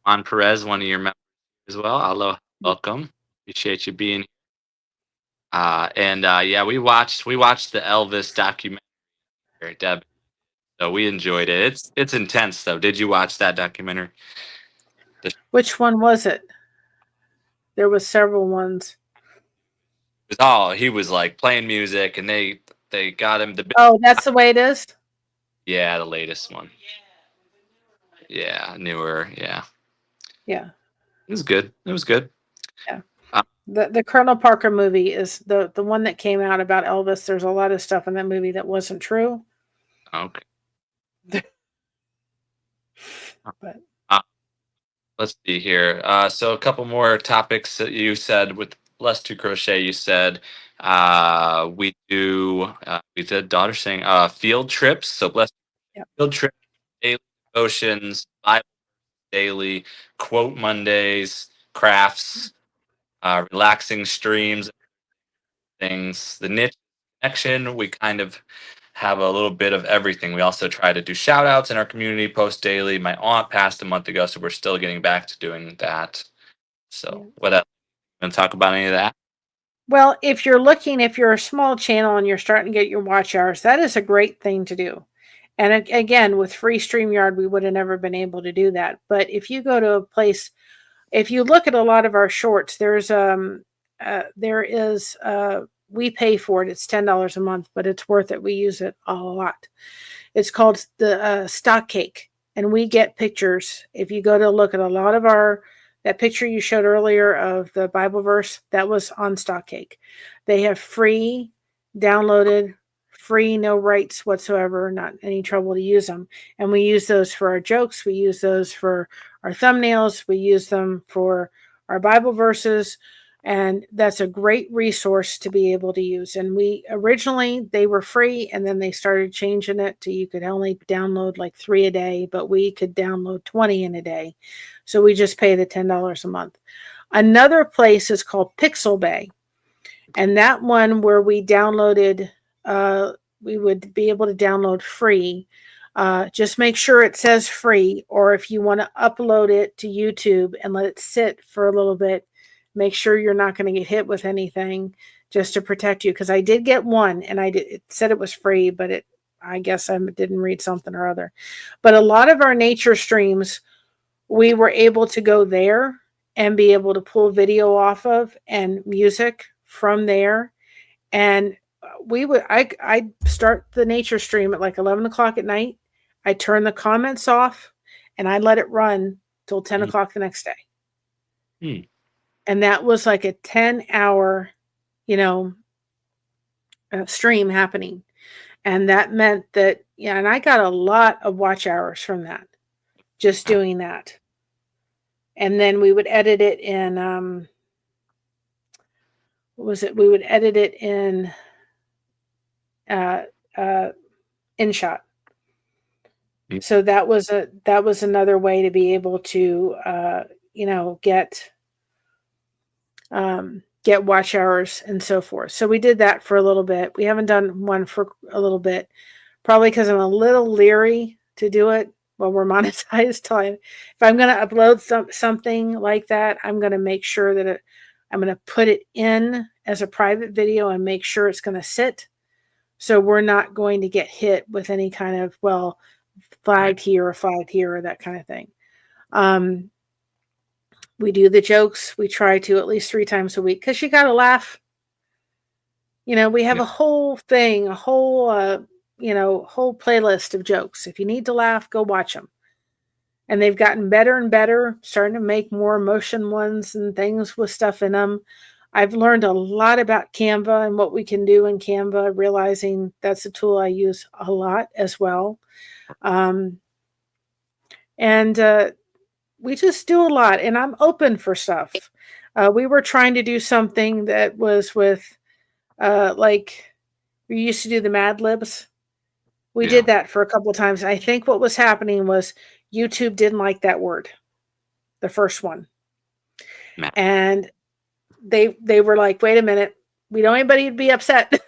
Juan Perez, one of your members as well. Aloha, welcome. Appreciate you being here. Yeah, we watched the Elvis documentary, Deb. So we enjoyed it. It's intense though. Did you watch that documentary? Which one was it? There was several ones. He was like playing music and they got him the. Oh, that's the way it is? Yeah, the latest one. Yeah, newer. Yeah. Yeah. It was good. Yeah. The Colonel Parker movie is the one that came out about Elvis. There's a lot of stuff in that movie that wasn't true. Okay. But let's see here. So a couple more topics that you said with Blessed to Crochet. You said we did daughter saying field trips. So Blessed field trips, daily devotions, Bible daily, quote Mondays, crafts, relaxing streams, things. The niche connection, we kind of have a little bit of everything. We also try to do shout outs in our community, post daily. My aunt passed a month ago, so we're still getting back to doing that. So what else? Want to talk about any of that? Well, if you're a small channel and you're starting to get your watch hours, that is a great thing to do. And again, with free StreamYard, we would have never been able to do that. But if you go to a place, if you look at a lot of our shorts, we pay for it. It's $10 a month, but it's worth it. We use it a lot. It's called the Stock Cake, and we get pictures. If you go to look at a lot of that picture you showed earlier of the Bible verse, that was on Stock Cake. They have free downloaded, free, no rights whatsoever, not any trouble to use them. And we use those for our jokes. We use those for our thumbnails. We use them for our Bible verses. And that's a great resource to be able to use. And originally they were free, and then they started changing it to you could only download like 3 a day, but we could download 20 in a day. So we just pay the $10 a month. Another place is called Pixel Bay. And that one where we downloaded, we would be able to download free. Just make sure it says free, or if you want to upload it to YouTube and let it sit for a little bit, make sure you're not going to get hit with anything just to protect you. Because I did get one, and it said it was free, but I guess I didn't read something or other. But a lot of our nature streams, we were able to go there and be able to pull video off of and music from there. And I'd start the nature stream at like 11 o'clock at night. I'd turn the comments off and I'd let it run till 10 o'clock the next day. And that was like a 10-hour, stream happening. And that meant that, and I got a lot of watch hours from that, just doing that. And then we would edit it in, we would edit it in InShot. So that was another way to be able to, get watch hours and so forth. So we did that for a little bit. We haven't done one for a little bit, probably because I'm a little leery to do it well, we're monetized. If I'm going to upload something like that, I'm going to make sure that I'm going to put it in as a private video and make sure it's going to sit. So we're not going to get hit with any kind of, well, flagged here or that kind of thing. We do the jokes. We try to at least 3 times a week because you got to laugh. We have a whole thing, a whole, whole playlist of jokes. If you need to laugh, go watch them. And they've gotten better and better, starting to make more motion ones and things with stuff in them. I've learned a lot about Canva and what we can do in Canva, realizing that's a tool I use a lot as well. We just do a lot, and I'm open for stuff. We were trying to do something that was with, like, we used to do the Mad Libs. We did that for a couple of times. I think what was happening was YouTube didn't like that word, the first one. And they were like, wait a minute, we don't want anybody to be upset.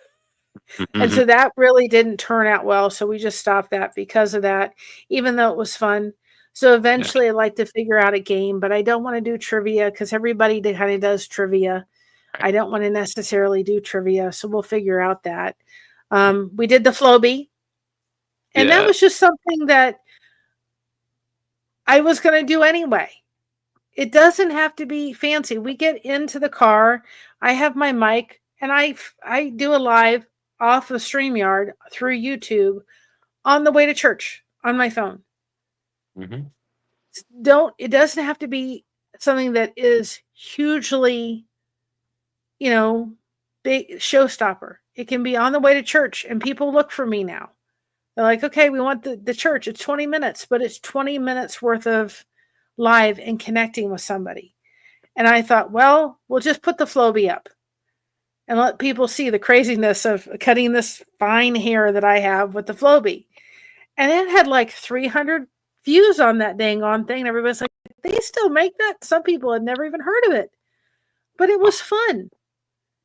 And so that really didn't turn out well. So we just stopped that because of that, even though it was fun. So eventually I'd like to figure out a game, but I don't want to do trivia because everybody kind of does trivia. I don't want to necessarily do trivia. So we'll figure out that. We did the Flowbee. And that was just something that I was going to do anyway. It doesn't have to be fancy. We get into the car. I have my mic and I do a live off of StreamYard through YouTube on the way to church on my phone. It doesn't have to be something that is hugely, big showstopper. It can be on the way to church and people look for me now. They're like, okay, we want the church. It's 20 minutes, but it's 20 minutes worth of live and connecting with somebody. And I thought, well, we'll just put the Flowbee up and let people see the craziness of cutting this fine hair that I have with the Flowbee. And it had like 300 views on that dang on thing. And everybody's like, they still make that? Some people had never even heard of it. But it was fun.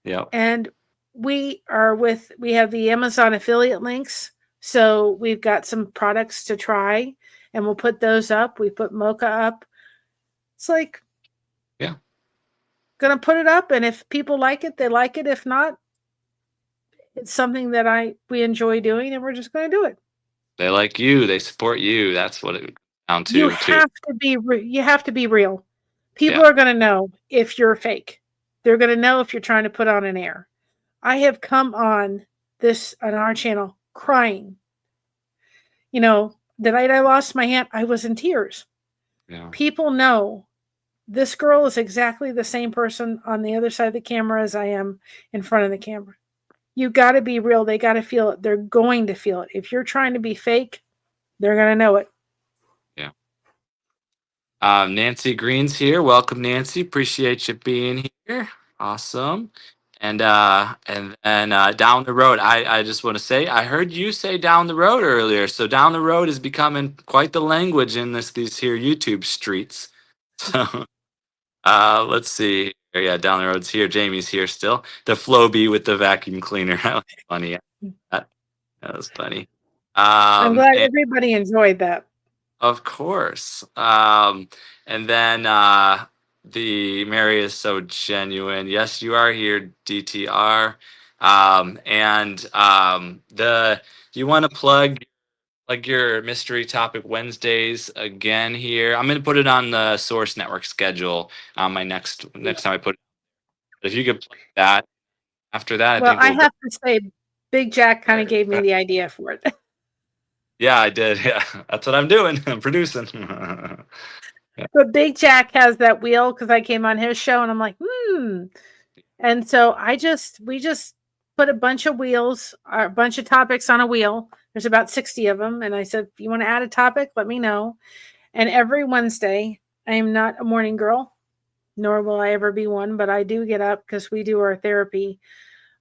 Yeah. And we have the Amazon affiliate links. So we've got some products to try and we'll put those up. We put Mocha up. It's like, gonna put it up, and if people like it, they like it. If not, it's something that we enjoy doing, and we're just gonna do it. They like you. They support you. That's what it comes down to. You have to be real. People are gonna know if you're fake. They're gonna know if you're trying to put on an air. I have come on our channel crying. The night I lost my aunt, I was in tears. People know this girl is exactly the same person on the other side of the camera as I am in front of the camera. You got to be real. They got to feel it. They're going to feel it. If you're trying to be fake, they're going to know it. Yeah. Nancy Green's here. Welcome, Nancy. Appreciate you being here. Awesome. And then down the road, I just want to say, I heard you say down the road earlier. So down the road is becoming quite the language in these here YouTube streets. So let's see. Yeah, down the road's here. Jamie's here still. The Flowbee with the vacuum cleaner. That was funny. That was funny. I'm glad everybody enjoyed that. Of course. And then the Mary is so genuine. Yes, you are here, DTR. You want to plug like your mystery topic Wednesdays again here. I'm gonna put it on the Source Network schedule on my next time I put it. If you could play that after that, well, I have to say, Big Jack kind of gave me the idea for it. Yeah, I did. Yeah, that's what I'm doing. I'm producing. But Big Jack has that wheel because I came on his show and I'm like, And so we just put a bunch of wheels, a bunch of topics on a wheel. There's about 60 of them. And I said, if you want to add a topic, let me know. And every Wednesday, I am not a morning girl, nor will I ever be one, but I do get up because we do our therapy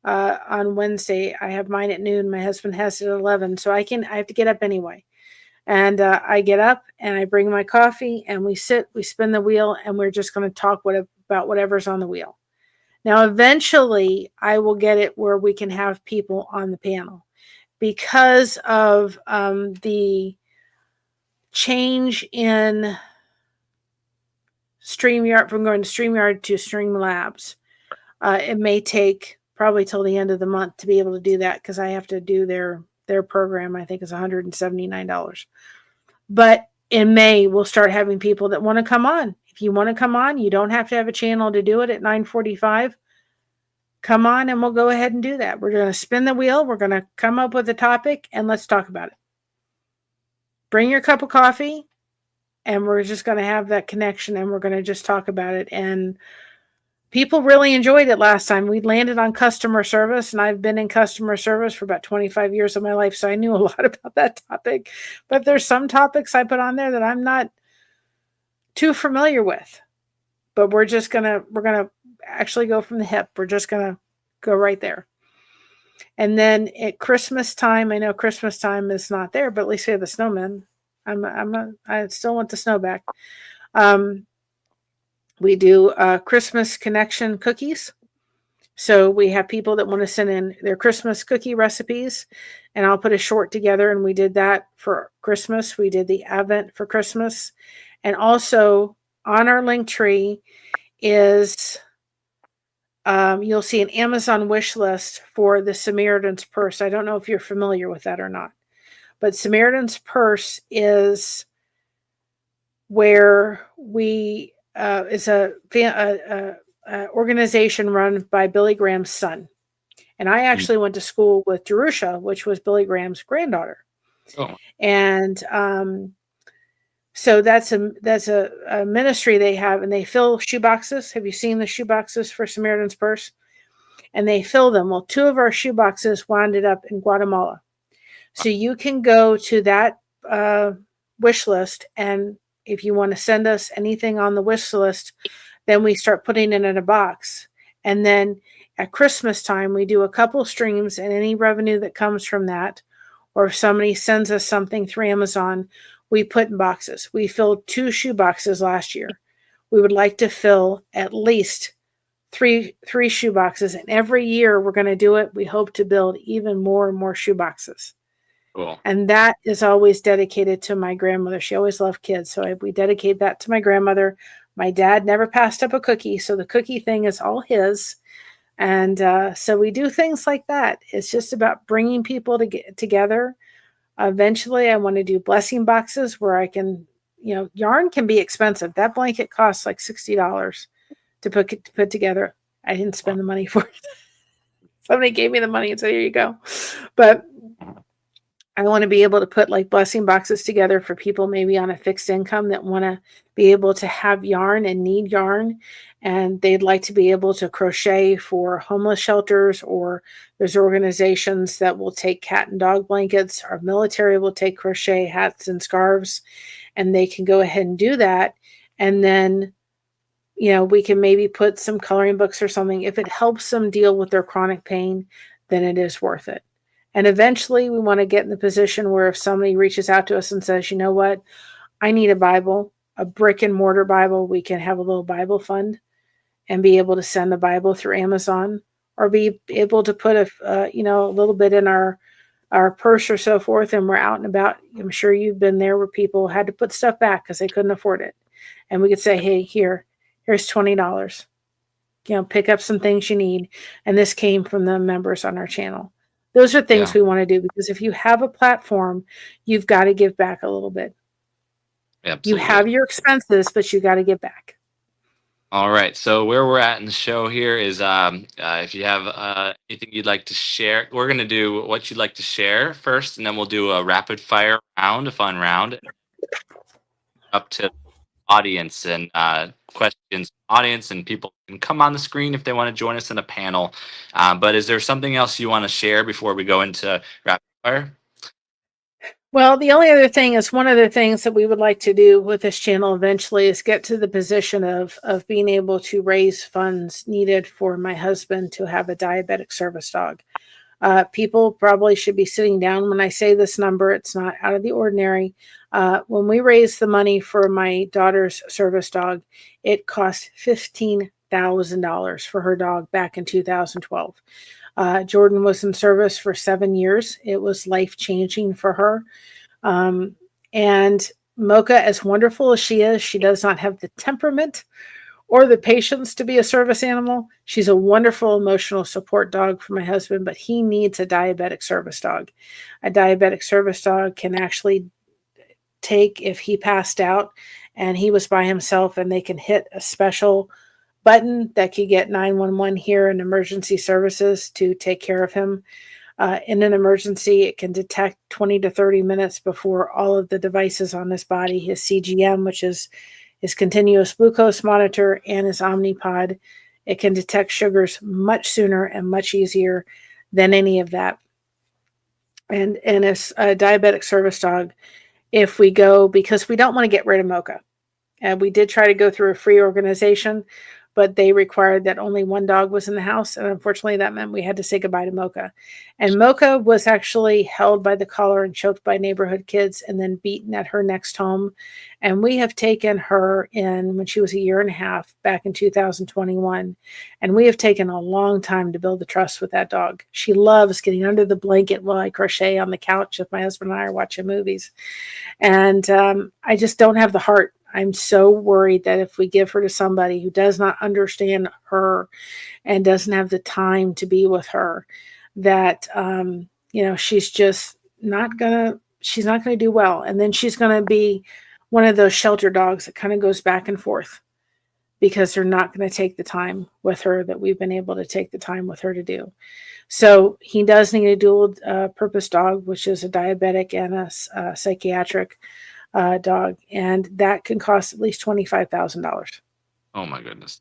on Wednesday. I have mine at noon. My husband has it at 11. So I have to get up anyway. And I get up and I bring my coffee and we spin the wheel, and we're just going to talk about whatever's on the wheel. Now, eventually, I will get it where we can have people on the panel because of the change in StreamYard, from going to StreamYard to Streamlabs. It may take probably till the end of the month to be able to do that, because I have to do their program. I think is $179. But in May, we'll start having people that want to come on. If you want to come on, you don't have to have a channel to do it at 9:45. Come on, and we'll go ahead and do that. We're going to spin the wheel. We're going to come up with a topic, and let's talk about it. Bring your cup of coffee, and we're just going to have that connection, and we're going to just talk about it. And people really enjoyed it last time. We landed on customer service, and I've been in customer service for about 25 years of my life, so I knew a lot about that topic. But there's some topics I put on there that I'm not too familiar with. But we're gonna actually go from the hip. We're just gonna go right there. And then at Christmas time, I know Christmas time is not there, but at least we have the snowmen. I still want the snow back. We do Christmas connection cookies. So we have people that want to send in their Christmas cookie recipes, and I'll put a short together. And we did that for Christmas. We did the Advent for Christmas. And also on our link tree is, you'll see an Amazon wish list for the Samaritan's Purse. I don't know if you're familiar with that or not, but Samaritan's Purse is where we is a organization run by Billy Graham's son. And I actually went to school with Jerusha, which was Billy Graham's granddaughter. Oh. And so that's a ministry they have, and they fill shoe boxes. Have you seen the shoe boxes for Samaritan's Purse? And they fill them. Well, 2 of our shoe boxes wound up in Guatemala. So you can go to that wish list, and if you want to send us anything on the wish list, then we start putting it in a box. And then at Christmas time, we do a couple streams, and any revenue that comes from that, or if somebody sends us something through Amazon, we put in boxes. We filled 2 shoe boxes last year. We would like to fill at least three shoe boxes, and every year we're going to do it. We hope to build even more and more shoe boxes. Cool. And that is always dedicated to my grandmother. She always loved kids, so we dedicate that to my grandmother. My dad never passed up a cookie, so the cookie thing is all his. And so we do things like that. It's just about bringing people together. Eventually, I want to do blessing boxes where I can, yarn can be expensive. That blanket costs like $60 to put together. I didn't spend the money for it. Somebody gave me the money and said, here you go. But I want to be able to put like blessing boxes together for people maybe on a fixed income that want to be able to have yarn and need yarn, and they'd like to be able to crochet for homeless shelters, or there's organizations that will take cat and dog blankets. Our military will take crochet hats and scarves, and they can go ahead and do that. And then, we can maybe put some coloring books or something. If it helps them deal with their chronic pain, then it is worth it. And eventually we want to get in the position where if somebody reaches out to us and says, you know what, I need a Bible, a brick and mortar Bible, we can have a little Bible fund and be able to send the Bible through Amazon, or be able to put a little bit in our purse or so forth. And we're out and about. I'm sure you've been there where people had to put stuff back because they couldn't afford it. And we could say, hey, here's $20, pick up some things you need. And this came from the members on our channel. Those are things we want to do, because if you have a platform, you've got to give back a little bit. Absolutely. You have your expenses, but you got to give back. All right. So where we're at in the show here is if you have anything you'd like to share, we're going to do what you'd like to share first, and then we'll do a rapid fire round, a fun round, up to audience and questions. Audience and people can come on the screen if they want to join us in a panel. But is there something else you want to share before we go into rapid fire? Well, the only other thing is, one of the things that we would like to do with this channel eventually is get to the position of being able to raise funds needed for my husband to have a diabetic service dog. People probably should be sitting down when I say this number. It's not out of the ordinary. When we raised the money for my daughter's service dog, it cost $15,000 for her dog back in 2012. Jordan was in service for 7 years. It was life-changing for her. And Mocha, as wonderful as she does not have the temperament or the patience to be a service animal. She's a wonderful emotional support dog for my husband, but he needs a diabetic service dog. A diabetic service dog can actually take, if he passed out and he was by himself, and they can hit a special button that could get 911 here in emergency services to take care of him. In an emergency, it can detect 20 to 30 minutes before all of the devices on his body, his CGM, which is his continuous glucose monitor, and his Omnipod. It can detect sugars much sooner and much easier than any of that. And as a diabetic service dog, if we go, because we don't want to get rid of Mocha. And we did try to go through a free organization, but they required that only one dog was in the house. And unfortunately, that meant we had to say goodbye to Mocha. And Mocha was actually held by the collar and choked by neighborhood kids and then beaten at her next home. And we have taken her in when she was 1.5 years back in 2021. And we have taken a long time to build the trust with that dog. She loves getting under the blanket while I crochet on the couch if my husband and I are watching movies. And I just don't have the heart. I'm so worried that if we give her to somebody who does not understand her and doesn't have the time to be with her, that, she's just she's not going to do well. And then she's going to be one of those shelter dogs that kind of goes back and forth because they're not going to take the time with her that we've been able to take the time with her to do. So he does need a dual purpose dog, which is a diabetic and a psychiatric dog, and that can cost at least $25,000. Oh my goodness.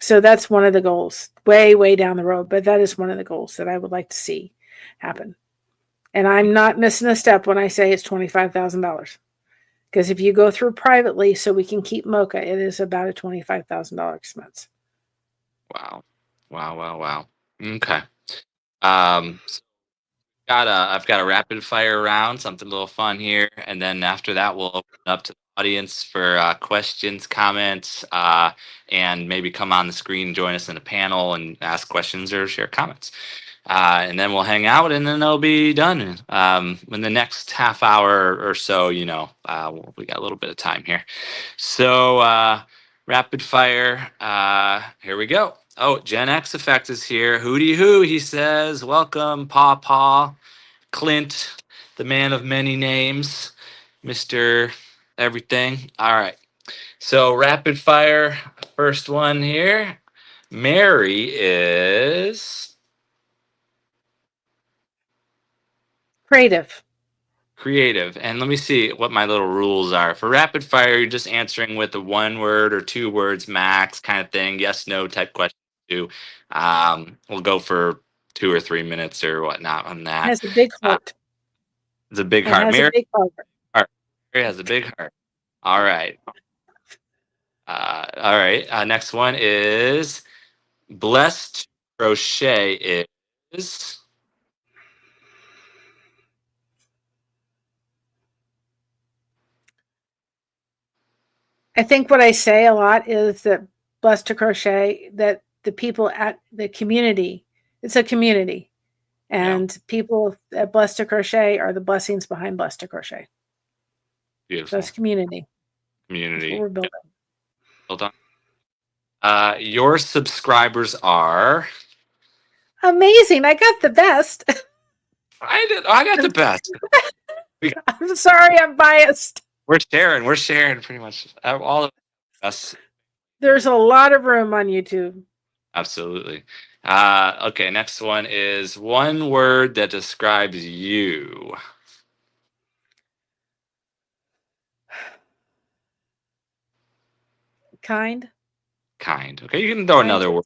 So that's one of the goals, way down the road, but that is one of the goals that I would like to see happen. And I'm not missing a step when I say it's $25,000. Because if you go through privately so we can keep Mocha, it is about a $25,000 expense. Wow. Okay. I've got a rapid fire round, something a little fun here, and then after that we'll open up to the audience for questions, comments, and maybe come on the screen and join us in a panel and ask questions or share comments. And then we'll hang out, and then it'll be done. In the next half hour or so, we got a little bit of time here. So rapid fire. Here we go. Oh, Gen X Effect is here. Hooty hoo, he says. Welcome, Paw. Clint, the man of many names, Mr. Everything. All right. So rapid fire. First one here. Mary is creative. And let me see what my little rules are. For rapid fire, you're just answering with a 1 word or 2 words max kind of thing. Yes, no type question too. We'll go for 2 or 3 minutes or whatnot on that. Has a big heart. It's a big and heart. Has a big heart. Mary has a big heart. All right. All right. Next one is Blessed Crochet is I think what I say a lot is that Blessed to Crochet, that the people at the community, it's a community. And people at Blessed to Crochet are the blessings behind Blessed to Crochet. beautiful. So it's community. Community. That's what we're building. Hold on. Your subscribers are Amazing. I got the best. I got the best. I'm sorry, I'm biased. We're sharing pretty much all of us. There's a lot of room on YouTube. Absolutely. Okay, next one is one word that describes you. Kind. Okay, you can throw another word.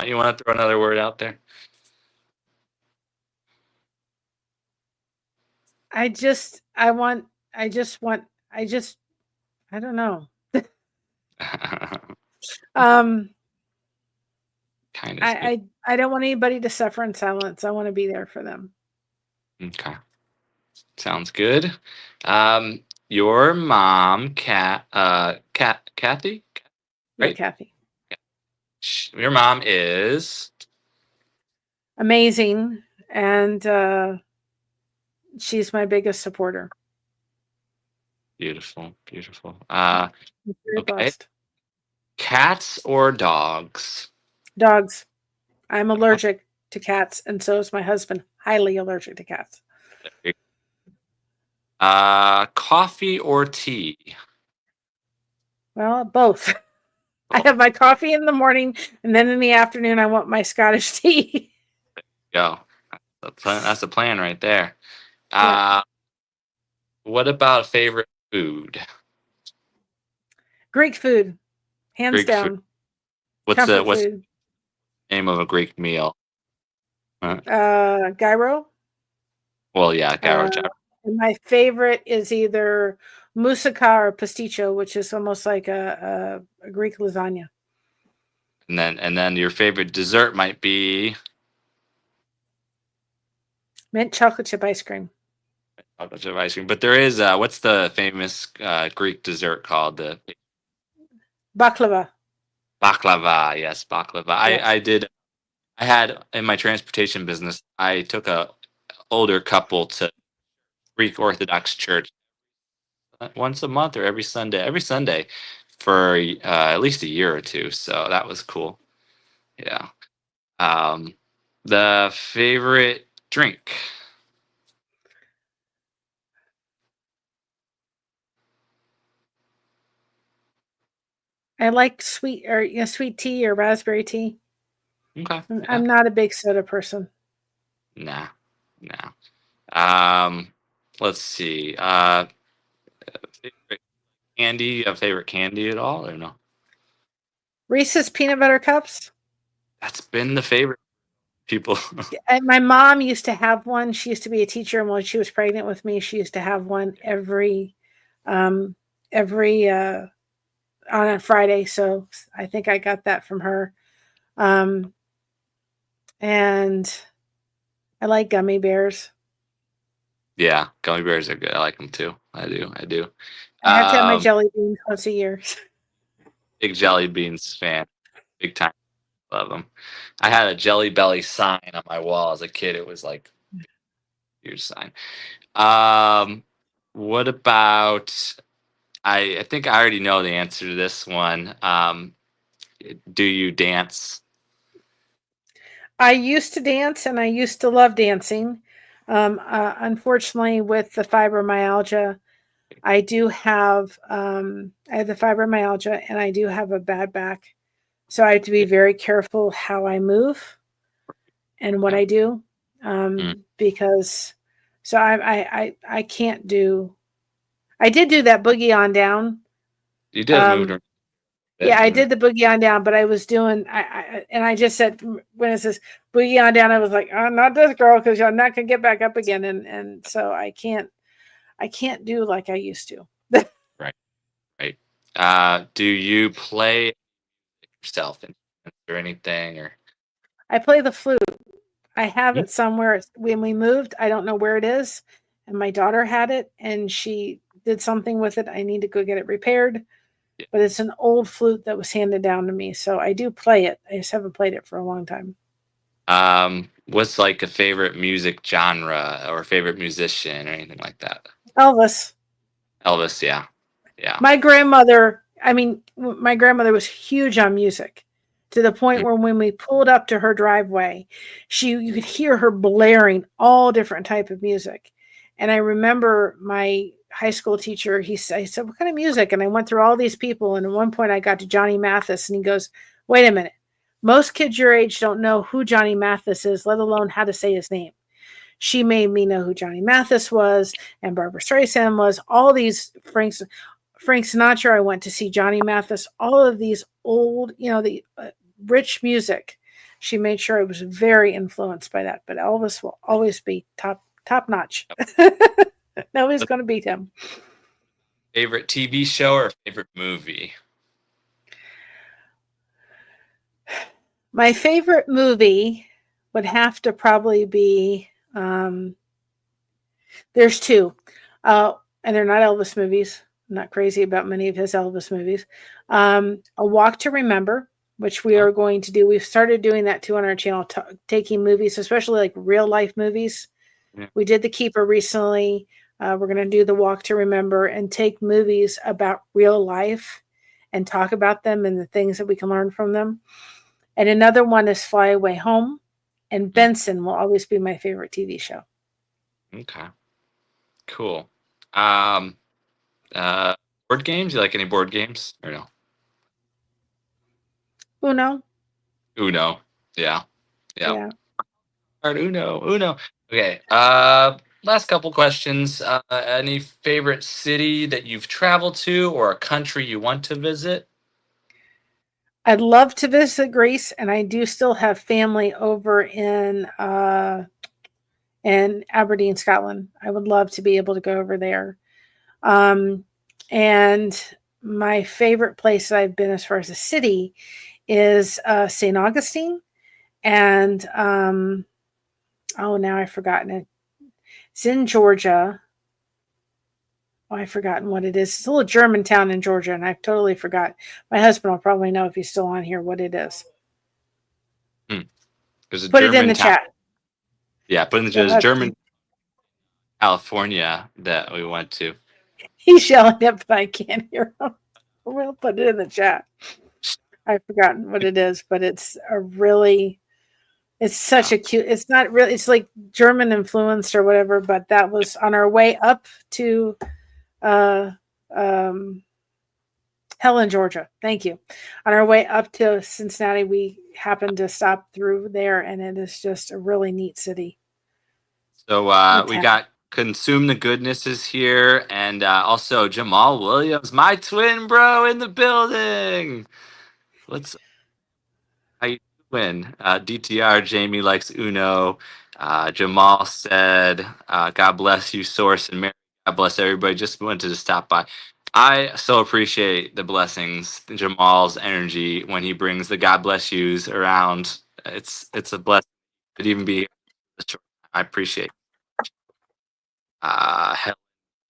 You want to throw another word out there? I don't know. Kind of. I don't want anybody to suffer in silence. I want to be there for them. Okay. Sounds good. Your mom, Kathy? Yeah, Right? Kathy. Your mom is Amazing. And she's my biggest supporter. Beautiful, beautiful. I'm very Okay. blessed. Cats or dogs? Dogs. I'm allergic to cats, and so is my husband. Highly allergic to cats. Coffee or tea? Well, both. I Oh, have my coffee in the morning, and then in the afternoon, I want my Scottish tea. go. That's the plan right there. Yeah, Uh, what about favorite food? Greek food, hands Greek food. down. What's Comfort the food. name of a Greek meal? Gyro. Well, yeah, Uh, gyro gyro. and my favorite is either moussaka or pasticcio, which is almost like a Greek lasagna. And then your favorite dessert might be Mint chocolate chip ice cream. chocolate chip ice cream. But there is what's the famous Greek dessert called? The Baklava. baklava. Yes, baklava. Yes. I had in my transportation business. I took a older couple to Greek Orthodox church once a month or every Sunday for at least a year or two. So that was cool. Yeah. Um, the favorite drink. I like sweet tea or raspberry tea. Okay. Yeah. I'm not a big soda person. Nah. Nah. Um, let's see. Favorite candy. You have favorite candy at all or no? Reese's peanut butter cups. That's been the favorite people. My mom used to have one. She used to be a teacher, and when she was pregnant with me, she used to have one um, every on a Friday. So I think I got that from her. Um, and I like gummy bears. Yeah, gummy bears are good. I like them too. I do. I do. I have to have my Um, jelly beans once a year. big jelly beans fan. Big time. Love them. I had a Jelly Belly sign on my wall as a kid. It was like a huge sign. Um, what about? I think I already know the answer to this one. Do you dance? I used to dance, and I used to love dancing. Unfortunately, with the fibromyalgia, I have the fibromyalgia, and I do have a bad back. So I have to be very careful how I move and what Yeah. I do, Mm. because so I can't do. I did do that boogie on down. You did moved Um, around a bit. yeah, I Yeah. did the boogie on down, but I was doing. And I just said when it says boogie on down, I was like, oh, not this girl, because I'm not gonna get back up again, and so I can't do like I used to. Right. Right. Do you play yourself or anything or? I play the flute. I have Mm, it somewhere. When we moved, I don't know where it is. And my daughter had it, and she did something with it. I need to go get it repaired. yeah. But it's an old flute that was handed down to me. So I do play it. I just haven't played it for a long time. What's like a favorite music genre or favorite musician or anything like that? Elvis. Elvis, yeah. Yeah. My grandmother, my grandmother was huge on music, to the point Mm, where when we pulled up to her driveway, you could hear her blaring all different type of music. And I remember my high school teacher, I said, what kind of music? And I went through all these people. And at one point I got to Johnny Mathis, and he goes, wait a minute. Most kids your age don't know who Johnny Mathis is, let alone how to say his name. She made me know who Johnny Mathis was and Barbara Streisand was. All these Frank Sinatra. I went to see Johnny Mathis. All of these old, the rich music. She made sure I was very influenced by that. But Elvis will always be top notch. Nobody's going to beat him. favorite TV show or favorite movie? My favorite movie would have to probably be. There's two, and they're not Elvis movies. I'm not crazy about many of his Elvis movies. A Walk to Remember, which we Oh, are going to do. We've started doing that too on our channel, taking movies, especially like real life movies. yeah. We did The Keeper recently. We're going to do the Walk to Remember and take movies about real life and talk about them and the things that we can learn from them. And another one is Fly Away Home. And Benson will always be my favorite TV show. Okay. Cool. Board games? You like any board games or no? Uno. Uno. Yeah. Yeah. Yeah. All right, Uno. Okay. Last couple questions. Any favorite city that you've traveled to or a country you want to visit? I'd love to visit Greece, and I do still have family over in Aberdeen, Scotland. I would love to be able to go over there. And my favorite place that I've been as far as a city is St. Augustine. And now I've forgotten it. It's in Georgia. Oh, I've forgotten what it is. It's a little German town in Georgia, and I've totally forgot. My husband will probably know if he's still on here what it is. There's a Put German it in the town. chat. Yeah, put in the chat. German California that we went to. He's yelling it, but I can't hear him. We'll put it in the chat. I've forgotten what it is, but it's such a cute, it's not really, it's like German influenced or whatever, but that was on our way up to Helen, Georgia. Thank you. On our way up to Cincinnati, we happened to stop through there, and it is just a really neat city. So we got Consume the Goodnesses here, and also Jamal Williams, my twin bro, in the building. How you doing? DTR Jamie likes Uno. Jamal said, "God bless you, Source and Mary. God bless everybody." Just wanted to stop by. I so appreciate the blessings, Jamal's energy when he brings the God bless yous around. It's a blessing to even be here. I appreciate it. Helen,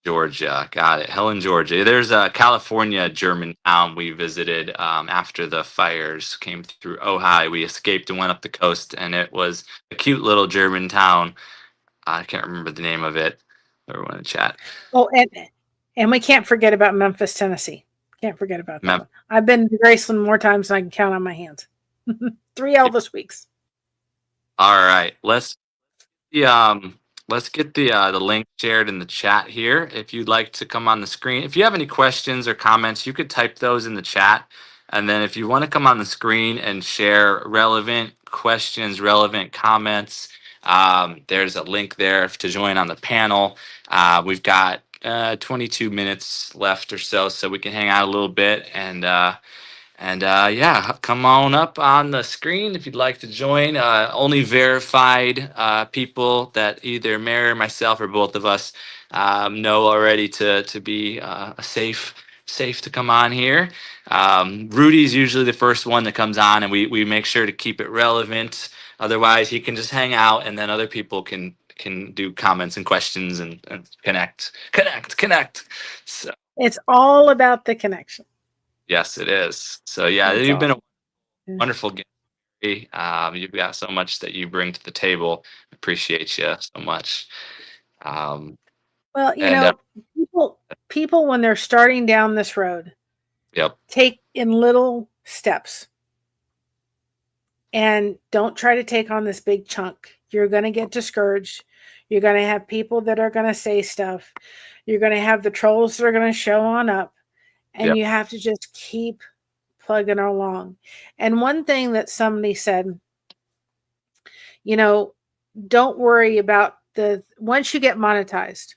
Georgia. Got it. Helen, Georgia. There's a California German town we visited after the fires came through Ojai. We escaped and went up the coast, and it was a cute little German town. I can't remember the name of it. Everyone in the chat. Oh, and we can't forget about Memphis, Tennessee. Can't forget about that one. I've been to Graceland more times than I can count on my hands. 3 Elvis weeks. All right, let's get the link shared in the chat here. If you'd like to come on the screen, if you have any questions or comments, you could type those in the chat. And then if you want to come on the screen and share relevant questions, relevant comments, there's a link there to join on the panel. We've got 22 minutes left or so we can hang out a little bit and yeah, come on up on the screen if you'd like to join. Only verified people that either Mary or myself or both of us know already to be safe to come on here. Rudy's usually the first one that comes on, and we make sure to keep it relevant. Otherwise, he can just hang out, and then other people can do comments and questions and connect. So it's all about the connection. Yes, it is. So yeah, you've been a wonderful guest. You've got so much that you bring to the table. Appreciate you so much. Well, people when they're starting down this road, take in little steps. And don't try to take on this big chunk. You're going to get discouraged. You're going to have people that are going to say stuff. You're going to have the trolls that are going to show on up. And you have to just keep plugging along. And one thing that somebody said, don't worry about once you get monetized,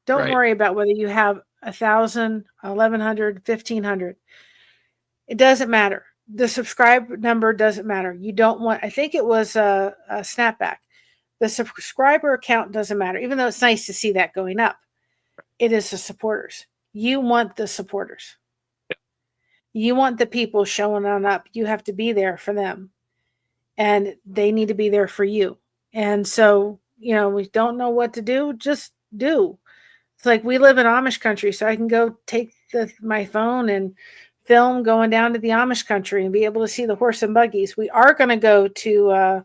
don't worry about whether you have 1,000, 1,100, 1,500. It doesn't matter. The subscribe number doesn't matter. You don't want, I think it was a snapback. The subscriber count doesn't matter, even though it's nice to see that going up. It is the supporters. You want the supporters. You want the people showing on up. You have to be there for them. And they need to be there for you. And so, we don't know what to do. Just do. It's like we live in Amish country, so I can go take my phone and film going down to the Amish country and be able to see the horse and buggies. We are going to go to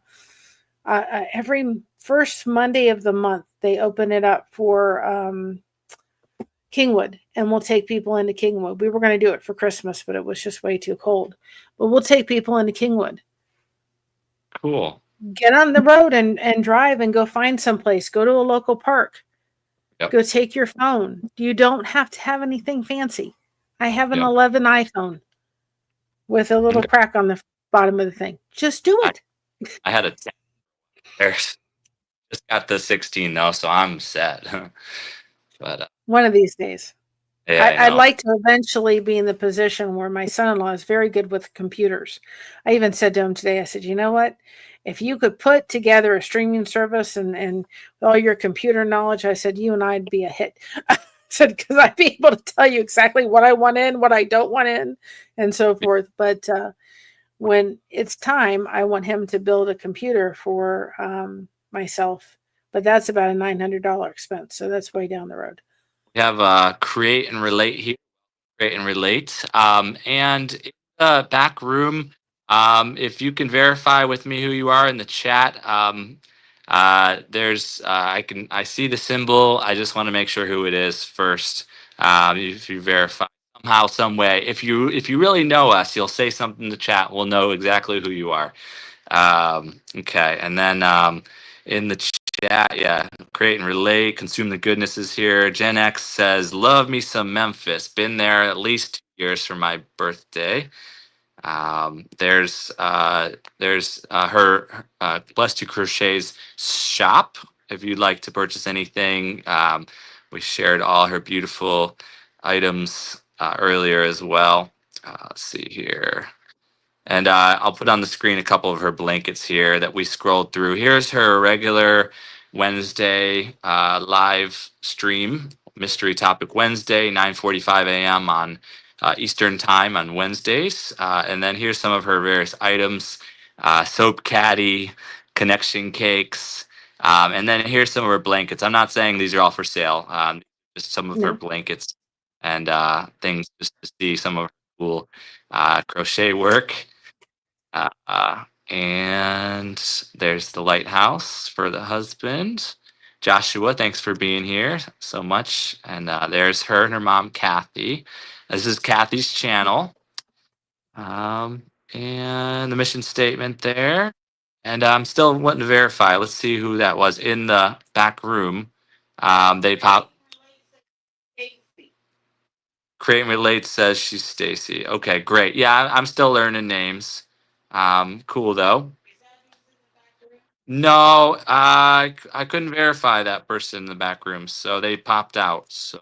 every first Monday of the month. They open it up for Kingwood, and we'll take people into Kingwood. We were going to do it for Christmas, but it was just way too cold. But we'll take people into Kingwood. Cool. Get on the road and drive and go find someplace. Go to a local park. Yep. Go take your phone. You don't have to have anything fancy. I have an Yep. 11 iPhone with a little crack on the bottom of the thing. Just do it. I had a 10. There's just got the 16 though, so I'm set. But one of these days. yeah, I'd like to eventually be in the position where my son-in-law is very good with computers. I even said to him today, I said, you know what? If you could put together a streaming service and all your computer knowledge, I said, you and I'd be a hit. I said, because I'd be able to tell you exactly what I want in, what I don't want in, and so forth. But when it's time, I want him to build a computer for myself. But that's about a $900 expense. So that's way down the road. We have create and relate here. Create and relate. And in the back room, if you can verify with me who you are in the chat, there's I see the symbol. I just want to make sure who it is first. If you verify somehow, some way, if you really know us, you'll say something in the chat. We'll know exactly who you are. Okay, and then in the chat, yeah, create and relate, consume the goodnesses here. Gen X says, love me some Memphis. Been there at least 2 years for my birthday. There's her Blessed to Crochet's shop. If you'd like to purchase anything, we shared all her beautiful items earlier as well. Let's see here. And I'll put on the screen a couple of her blankets here that we scrolled through. Here's her regular Wednesday live stream, Mystery Topic Wednesday, 9:45 a.m. on Eastern Time on Wednesdays. And then here's some of her various items, soap caddy, connection cakes. And then here's some of her blankets. I'm not saying these are all for sale. Just some of her blankets and things just to see some of her cool crochet work. And there's the lighthouse for the husband. Joshua, thanks for being here so much. And there's her and her mom, Kathy. This is Kathy's channel. And the mission statement there. And I'm still wanting to verify. Let's see who that was in the back room. They pop. Create and Relate says she's Stacy. Okay, great. Yeah, I'm still learning names. Cool though. No, I couldn't verify that person in the back room, so they popped out. So,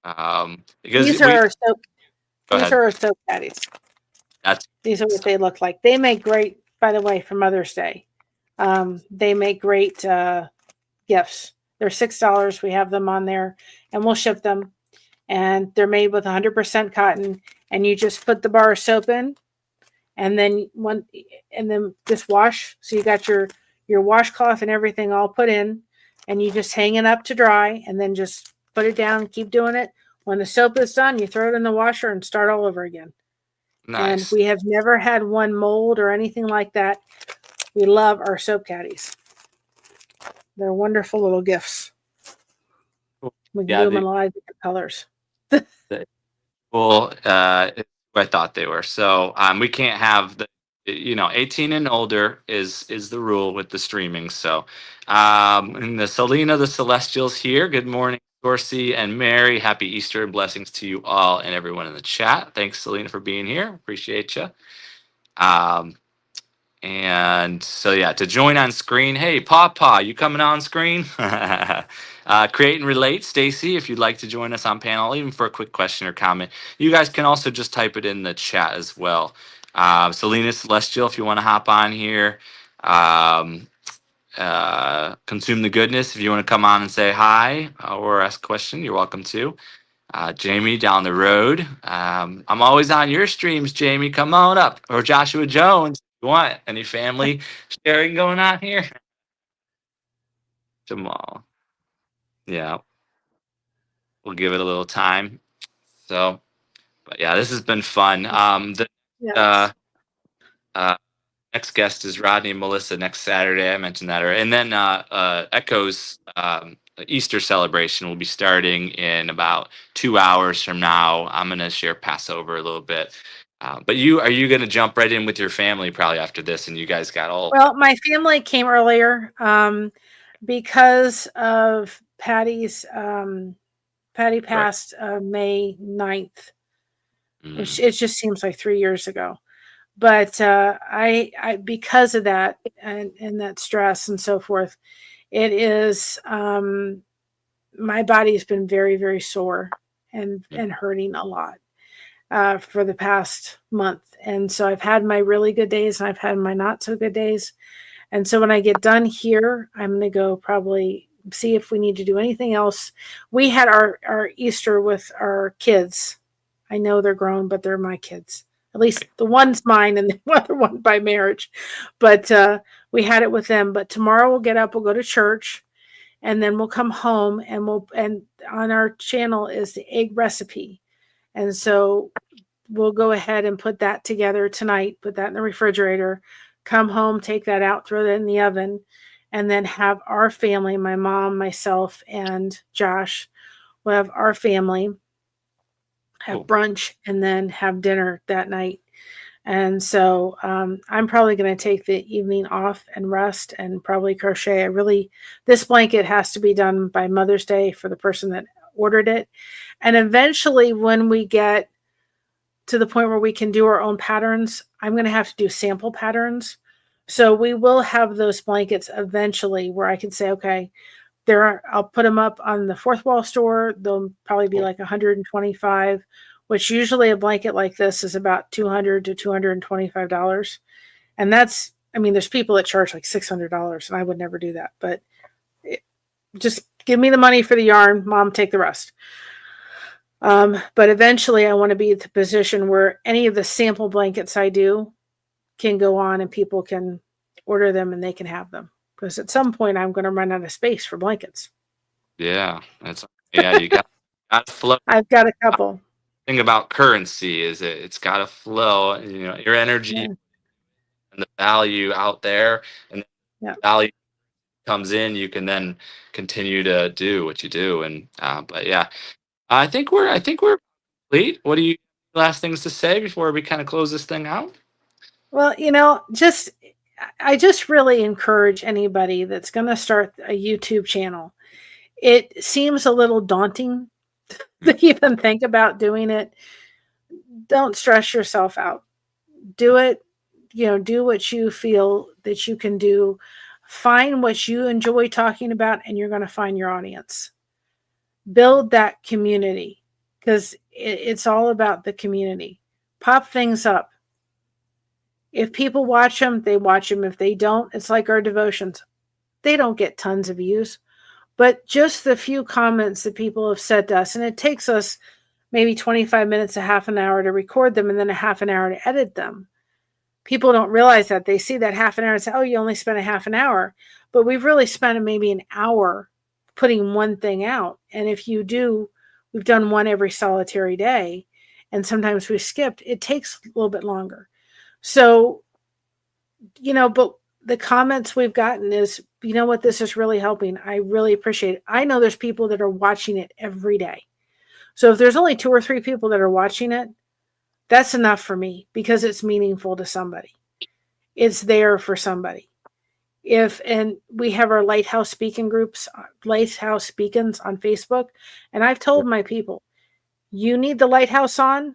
because These we are soap. go These ahead. are soap caddies. That's These are what they look like. They make great, by the way, for Mother's Day. They make great gifts. They're $6. We have them on there, and we'll ship them. And they're made with 100% cotton. And you just put the bar of soap in, and then just wash. So you got your washcloth and everything all put in, and you just hang it up to dry, and then just put it down and keep doing it. When the soap is done, you throw it in the washer and start all over again. nice. And we have never had one mold or anything like that. We love our soap caddies. They're wonderful little gifts. We can do them in a lot of different colors. Well, I thought they were. So we can't have the 18 and older is the rule with the streaming. So and the Selena the Celestials here. Good morning, Dorsey and Mary. Happy Easter and blessings to you all and everyone in the chat. Thanks, Selena, for being here. Appreciate you. And so yeah, to join on screen, hey Pawpaw, you coming on screen? Create and relate, Stacy, if you'd like to join us on panel, even for a quick question or comment. You guys can also just type it in the chat as well. Selena Celestial, if you want to hop on here. Consume the Goodness, if you want to come on and say hi or ask a question, you're welcome to. Jamie down the road. I'm always on your streams, Jamie. Come on up. Or Joshua Jones. You want any family sharing going on here? Jamal. Yeah. We'll give it a little time. So, but yeah, this has been fun. Next guest is Rodney and Melissa next Saturday. I mentioned that already. And then Echoes Easter celebration will be starting in about 2 hours from now. I'm going to share Passover a little bit. But are you going to jump right in with your family probably after this? And you guys got all Well, my family came earlier because of Patty's. Patty right. passed May 9th. Mm, It just seems like 3 years ago. But I because of that and that stress and so forth, it is my body's been very, very sore mm, and hurting a lot for the past month. And so I've had my really good days and I've had my not so good days. And so when I get done here, I'm going to go probably see if we need to do anything else. We had our Easter with our kids. I know they're grown, but they're my kids. At least the one's mine and the other one by marriage. But we had it with them. But tomorrow we'll get up, we'll go to church, and then we'll come home and on our channel is the egg recipe. And so we'll go ahead and put that together tonight, put that in the refrigerator, come home, take that out, throw that in the oven, and then have our family, my mom, myself, and Josh, we'll have our family have cool. brunch and then have dinner that night. And so I'm probably going to take the evening off and rest and probably crochet. This blanket has to be done by Mother's Day for the person that ordered it. And eventually, when we get to the point where we can do our own patterns, I'm going to have to do sample patterns. So we will have those blankets eventually where I can say, okay, I'll put them up on the fourth wall store. They'll probably be Cool. like 125, which usually a blanket like this is about $200 to $225. And there's people that charge like $600 and I would never do that, but just give me the money for the yarn, mom, take the rest. But eventually I want to be at the position where any of the sample blankets I do can go on and people can order them and they can have them. Because at some point I'm going to run out of space for blankets. Yeah. You got to flow. I've got a couple. Thing about currency is it's got to flow, your energy Yeah. and the value out there, and Yeah. the value comes in, you can then continue to do what you do. And but yeah, I think we're complete. What do you last things to say before we kind of close this thing out? Well, I just really encourage anybody that's going to start a YouTube channel. It seems a little daunting to even think about doing it. Don't stress yourself out. Do it, do what you feel that you can do. Find what you enjoy talking about, and you're going to find your audience. Build that community because it's all about the community. Pop things up. If people watch them, they watch them. If they don't, it's like our devotions. They don't get tons of views, but just the few comments that people have said to us, and it takes us maybe 25 minutes, a half an hour to record them, and then a half an hour to edit them. People don't realize that. They see that half an hour and say, oh, you only spent a half an hour. But we've really spent maybe an hour putting one thing out. And if you do, we've done one every solitary day. And sometimes we skipped. It takes a little bit longer. So, but the comments we've gotten is, you know what, this is really helping. I really appreciate it. I know there's people that are watching it every day. So if there's only 2 or 3 people that are watching it, that's enough for me because it's meaningful to somebody. It's there for somebody. And we have our Lighthouse Beacons on Facebook. And I've told my people, you need the lighthouse on,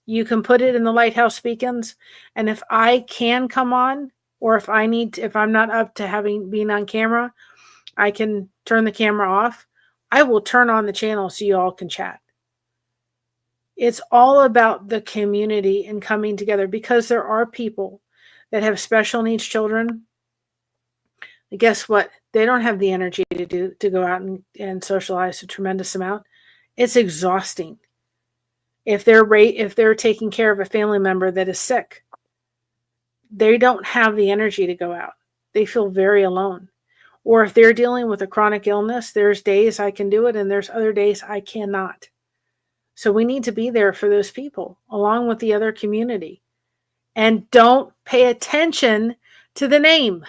you can put it in the Lighthouse Beacons. And if I can come on, or if I'm not up to being on camera, I can turn the camera off. I will turn on the channel so you all can chat. It's all about the community and coming together because there are people that have special needs children. And guess what? They don't have the energy to go out and socialize a tremendous amount. It's exhausting. If they're taking care of a family member that is sick, they don't have the energy to go out. They feel very alone. Or if they're dealing with a chronic illness, there's days I can do it and there's other days I cannot. So we need to be there for those people along with the other community. And don't pay attention to the name.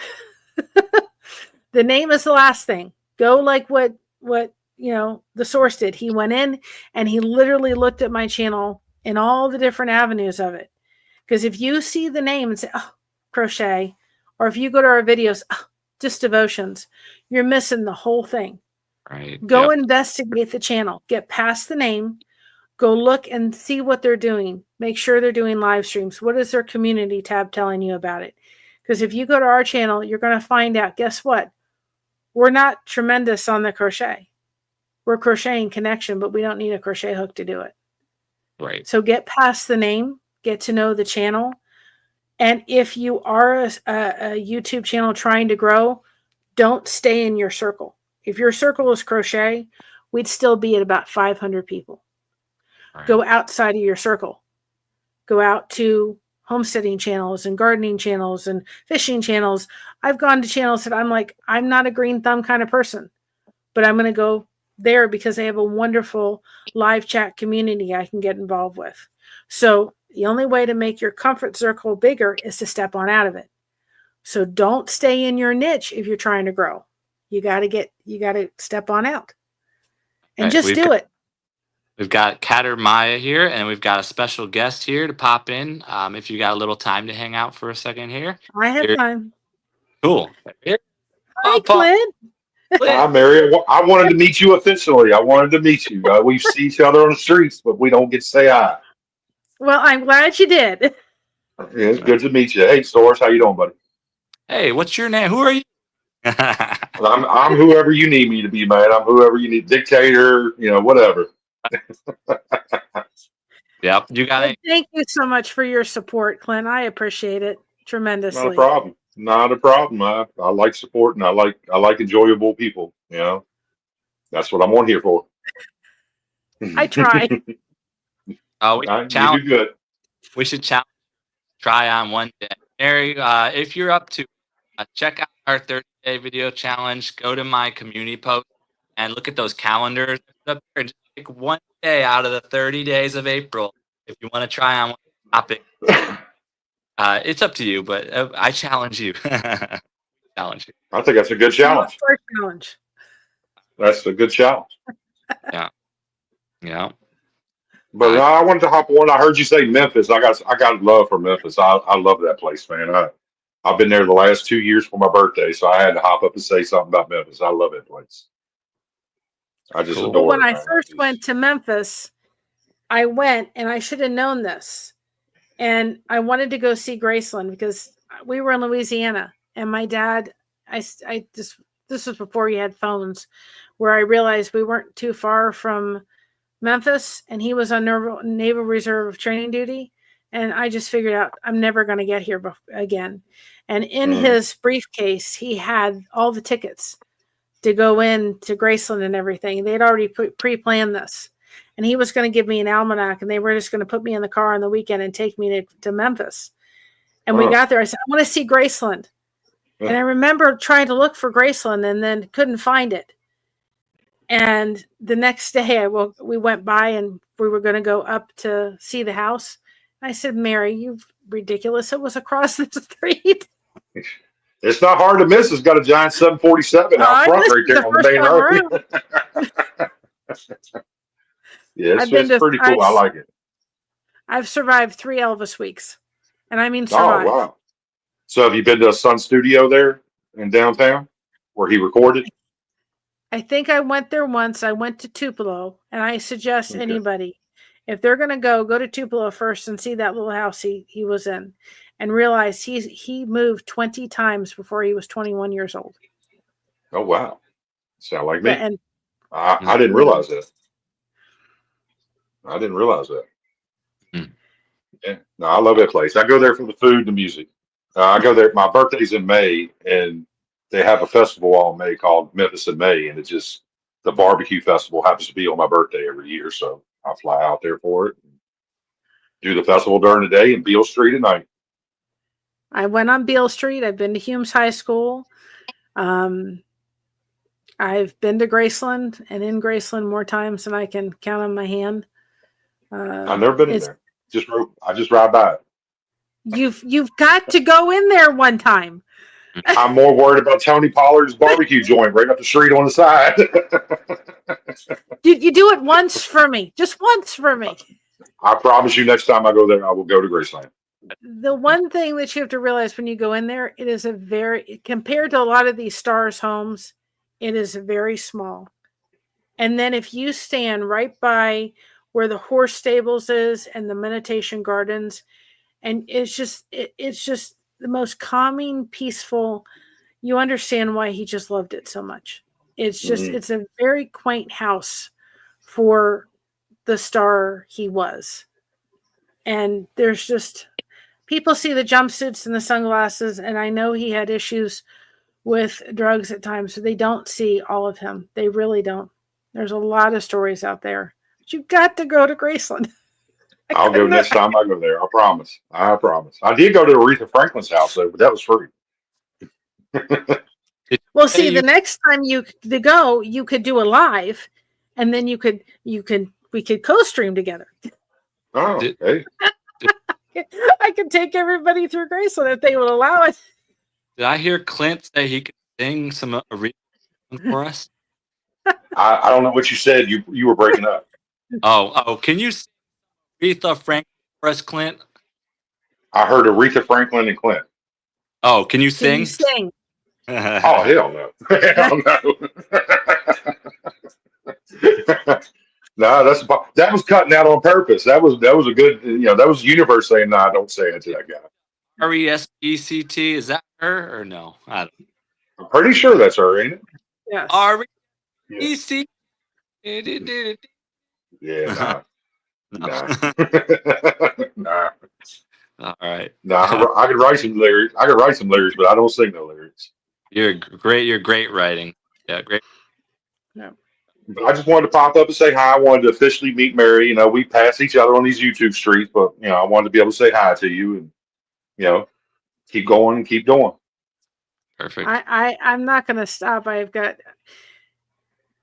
The name is the last thing. Go like what the source did. He went in and he literally looked at my channel and all the different avenues of it. Because if you see the name and say, oh, crochet, or if you go to our videos, oh, just devotions, you're missing the whole thing. Right. Go investigate the channel, get past the name, go look and see what they're doing. Make sure they're doing live streams. What is their community tab telling you about it? Because if you go to our channel, you're going to find out, guess what? We're not tremendous on the crochet. We're crocheting connection, but we don't need a crochet hook to do it. Right. So get past the name, get to know the channel. And if you are a YouTube channel trying to grow, don't stay in your circle. If your circle is crochet, we'd still be at about 500 people. Right. Go outside of your circle. Go out to homesteading channels and gardening channels and fishing channels. I've gone to channels that I'm like, I'm not a green thumb kind of person, but I'm going to go there because they have a wonderful live chat community I can get involved with. So the only way to make your comfort circle bigger is to step on out of it. So don't stay in your niche if you're trying to grow. You got to step on out and just do it. We've got Kater Maya here, and we've got a special guest here to pop in. If you got a little time to hang out for a second here. I have time. Cool. Hi, Clint. Hi, Mary. I wanted to meet you officially. I wanted to meet you. We see each other on the streets, but we don't get to say hi. Well, I'm glad you did. Yeah, it's good to meet you. Hey, Source, how you doing, buddy? Hey, what's your name? Who are you? I'm whoever you need me to be, man. I'm whoever you need. Dictator, whatever. Yep. You got it. Thank you so much for your support, Clint. I appreciate it tremendously. Not a problem. Not a problem. I like support and I like enjoyable people. That's what I'm on here for. I try. You do good. We should try on one day. Mary, if you're up to check out our 30-day video challenge, go to my community post and look at those calendars up there and just pick one day out of the 30 days of April if you want to try on one topic. It's up to you, but I challenge you. I think that's a good challenge. That's a good challenge. Yeah. But I wanted to hop on. I heard you say Memphis. I got love for Memphis. I love that place, man. I've been there the last 2 years for my birthday, so I had to hop up and say something about Memphis. I love that place. I just adore it. When I first went to Memphis, I went and I should have known this. And I wanted to go see Graceland because we were in Louisiana and my dad, this was before he had phones, where I realized we weren't too far from Memphis and he was on Naval Reserve training duty. And I just figured out I'm never going to get here again. And in his briefcase, he had all the tickets to go in to Graceland and everything. They'd already pre-planned this. And he was going to give me an almanac and they were just going to put me in the car on the weekend and take me to Memphis. And we got there. I said, I want to see Graceland. And I remember trying to look for Graceland and then couldn't find it. And the next day we went by and we were going to go up to see the house. I said, Mary, you're ridiculous. It was across the street. It's not hard to miss. It's got a giant 747 out front right there on the main road. Yeah, it's pretty cool. I like it. I've survived 3 Elvis weeks. And I mean survived. Oh, wow. So have you been to a Sun studio there in downtown where he recorded? I think I went there once. I went to Tupelo. And I suggest anybody, if they're going to go to Tupelo first and see that little house he was in. And realize he moved 20 times before he was 21 years old. Oh, wow. Sound like me. Yeah, and I didn't realize that. I didn't realize that. Yeah. No, I love that place. I go there for the food and the music. I go there. My birthday's in May, and they have a festival all in May called Memphis in May, and it's just the barbecue festival happens to be on my birthday every year, so I fly out there for it. Do the festival during the day and Beale Street at night. I went on Beale Street. I've been to Humes High School. I've been to Graceland and in Graceland more times than I can count on my hand. I've never been in there. I just ride by it. You've got to go in there one time. I'm more worried about Tony Pollard's barbecue joint right up the street on the side. You do it once for me, just once for me. I promise you, next time I go there, I will go to Graceland. The one thing that you have to realize when you go in there, it is a very, compared to a lot of these stars homes, it is very small. And then if you stand right by where the horse stables is and the meditation gardens, and it's just the most calming, peaceful. You understand why he just loved it so much. It's just it's a very quaint house for the star he was. And there's just people see the jumpsuits and the sunglasses, and I know he had issues with drugs at times, so they don't see all of him. They really don't. There's a lot of stories out there. But you've got to go to Graceland. I'll go next time I go there. I promise. I promise. I did go to Aretha Franklin's house though, but that was free. Well, see, the next time you go, you could do a live, and then we could co-stream together. Oh, hey. I could take everybody through Graceland if they would allow it. Did I hear Clint say he could sing some Aretha for us? I don't know what you said. You were breaking up. Oh, can you sing Aretha Franklin for us, Clint? I heard Aretha Franklin and Clint. Oh, can you sing? Can you sing? Oh, hell no. Hell no. No, that was cutting out on purpose. That was a good, that was the universe saying, "No, don't say it to that guy." RESPECT, is that her or no? I don't know. I'm pretty sure that's her, ain't it? Yes. RESPECT. Yeah, nah. Nah. All right. Nah, I could write some lyrics. But I don't sing no lyrics. You're great writing. Yeah, great. No. But I just wanted to pop up and say hi. I wanted to officially meet Mary. We pass each other on these YouTube streets, but I wanted to be able to say hi to you and keep going and keep doing. Perfect. I'm not going to stop. I've got,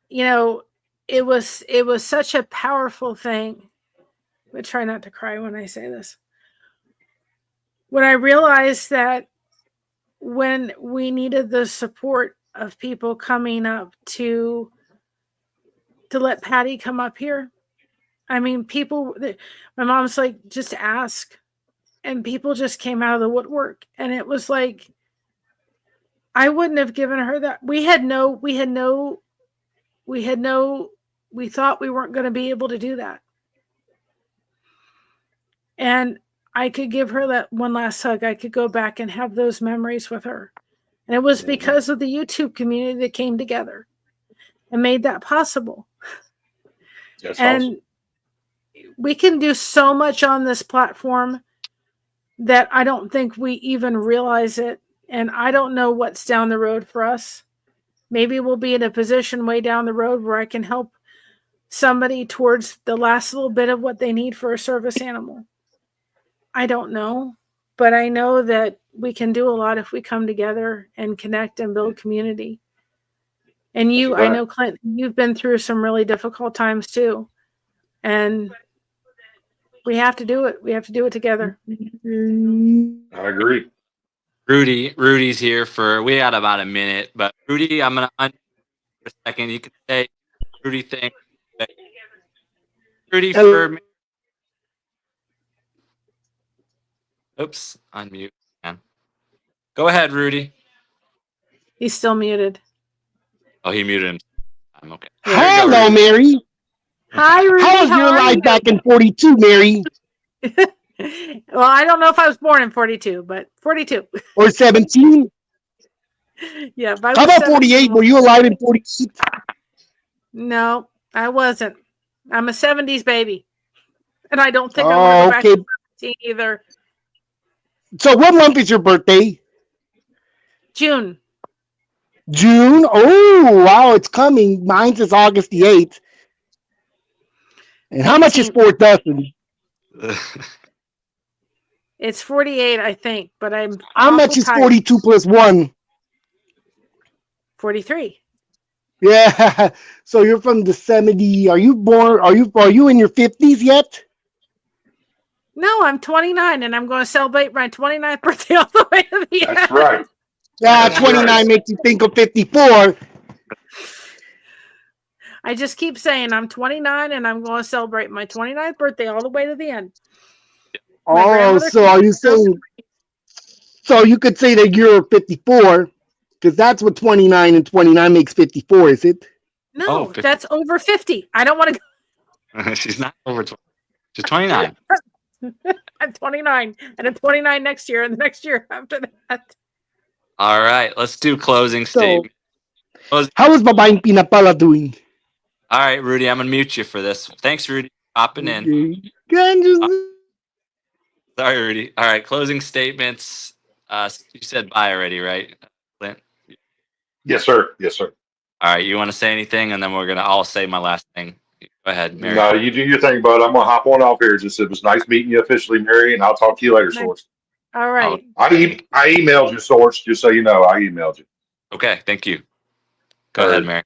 it was such a powerful thing. But try not to cry when I say this. When I realized that when we needed the support of people coming up to let Patty come up here, I mean, my mom's like, just ask, and people just came out of the woodwork, and it was like, I wouldn't have given her that. We thought we weren't going to be able to do that. And I could give her that one last hug. I could go back and have those memories with her. And it was because of the YouTube community that came together and made that possible. That's and awesome. We can do so much on this platform that I don't think we even realize it. And I don't know what's down the road for us. Maybe we'll be in a position way down the road where I can help somebody towards the last little bit of what they need for a service animal. I don't know, but I know that we can do a lot if we come together and connect and build community. And I know, Clint, you've been through some really difficult times too. And we have to do it. We have to do it together. I agree. Rudy's here we got about a minute, but Rudy, I'm going to unmute for a second. You can say Rudy thing. Rudy for oops, unmute. Man. Go ahead, Rudy. He's still muted. Oh, he muted him. I'm okay. Hello, Mary. Hi, Rudy. How was your life back in 42, Mary? Well, I don't know if I was born in 42, but 42. Or 17? Yeah. How about 48? Were you alive in 46? No, I wasn't. I'm a 70s baby. And I don't think I'm going to go back to 17 either. So what month is your birthday? June. June? Oh, wow, it's coming. Mine's is August the 8th. And how much is 4 dozen? It's 48, I think, but how much is 42 plus 1? 43. Yeah. So you're from the 70s. Are you in your 50s yet? No, I'm 29 and I'm going to celebrate my 29th birthday all the way to the end. That's right. Yeah, That's 29 right. makes you think of 54. I just keep saying I'm 29 and I'm going to celebrate my 29th birthday all the way to the end. My Oh, grandmother. so are you saying? So you could say that you're 54, because that's what 29 and 29 makes 54, is it? No, Oh, 50. that's over 50. I don't want to. She's not over 20. She's 29. I'm 29, and I'm 29 next year, and the next year after that. All right, let's do closing So, statement. how is Babaeng Pinapala doing? All right, Rudy, I'm gonna mute you for this. Thanks, Rudy, for hopping in. Okay. Can you- Sorry, Rudy. All right, closing statements. You said bye already, right, Clint? Yes, sir. Yes, sir. All right, you want to say anything, and then we're gonna all say my last thing. Go ahead, Mary. No, you do your thing, bud. I'm gonna hop on off here. Just it was nice meeting you officially, Mary, and I'll talk to you later, Source. All right. I emailed you, Source, just so you know. I emailed you. Okay, thank you. Go ahead, Mary.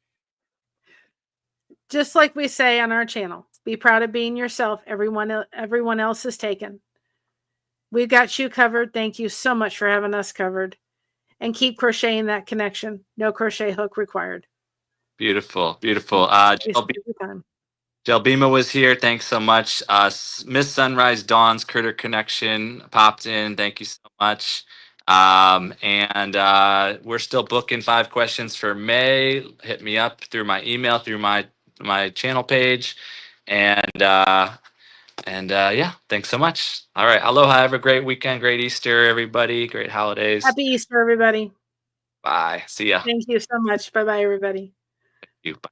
Just like we say on our channel, be proud of being yourself. Everyone else is taken. We've got you covered. Thank you so much for having us covered. And keep crocheting that connection. No crochet hook required. Beautiful, beautiful. Jelbima was here. Thanks so much. Miss Sunrise Dawn's Critter Connection popped in. Thank you so much. And we're still booking 5 questions for May. Hit me up through my email, through my channel page. And yeah, thanks so much. All right. Aloha. Have a great weekend. Great Easter, everybody. Great holidays. Happy Easter, everybody. Bye. See ya. Thank you so much. Bye-bye, everybody. Thank you. Bye.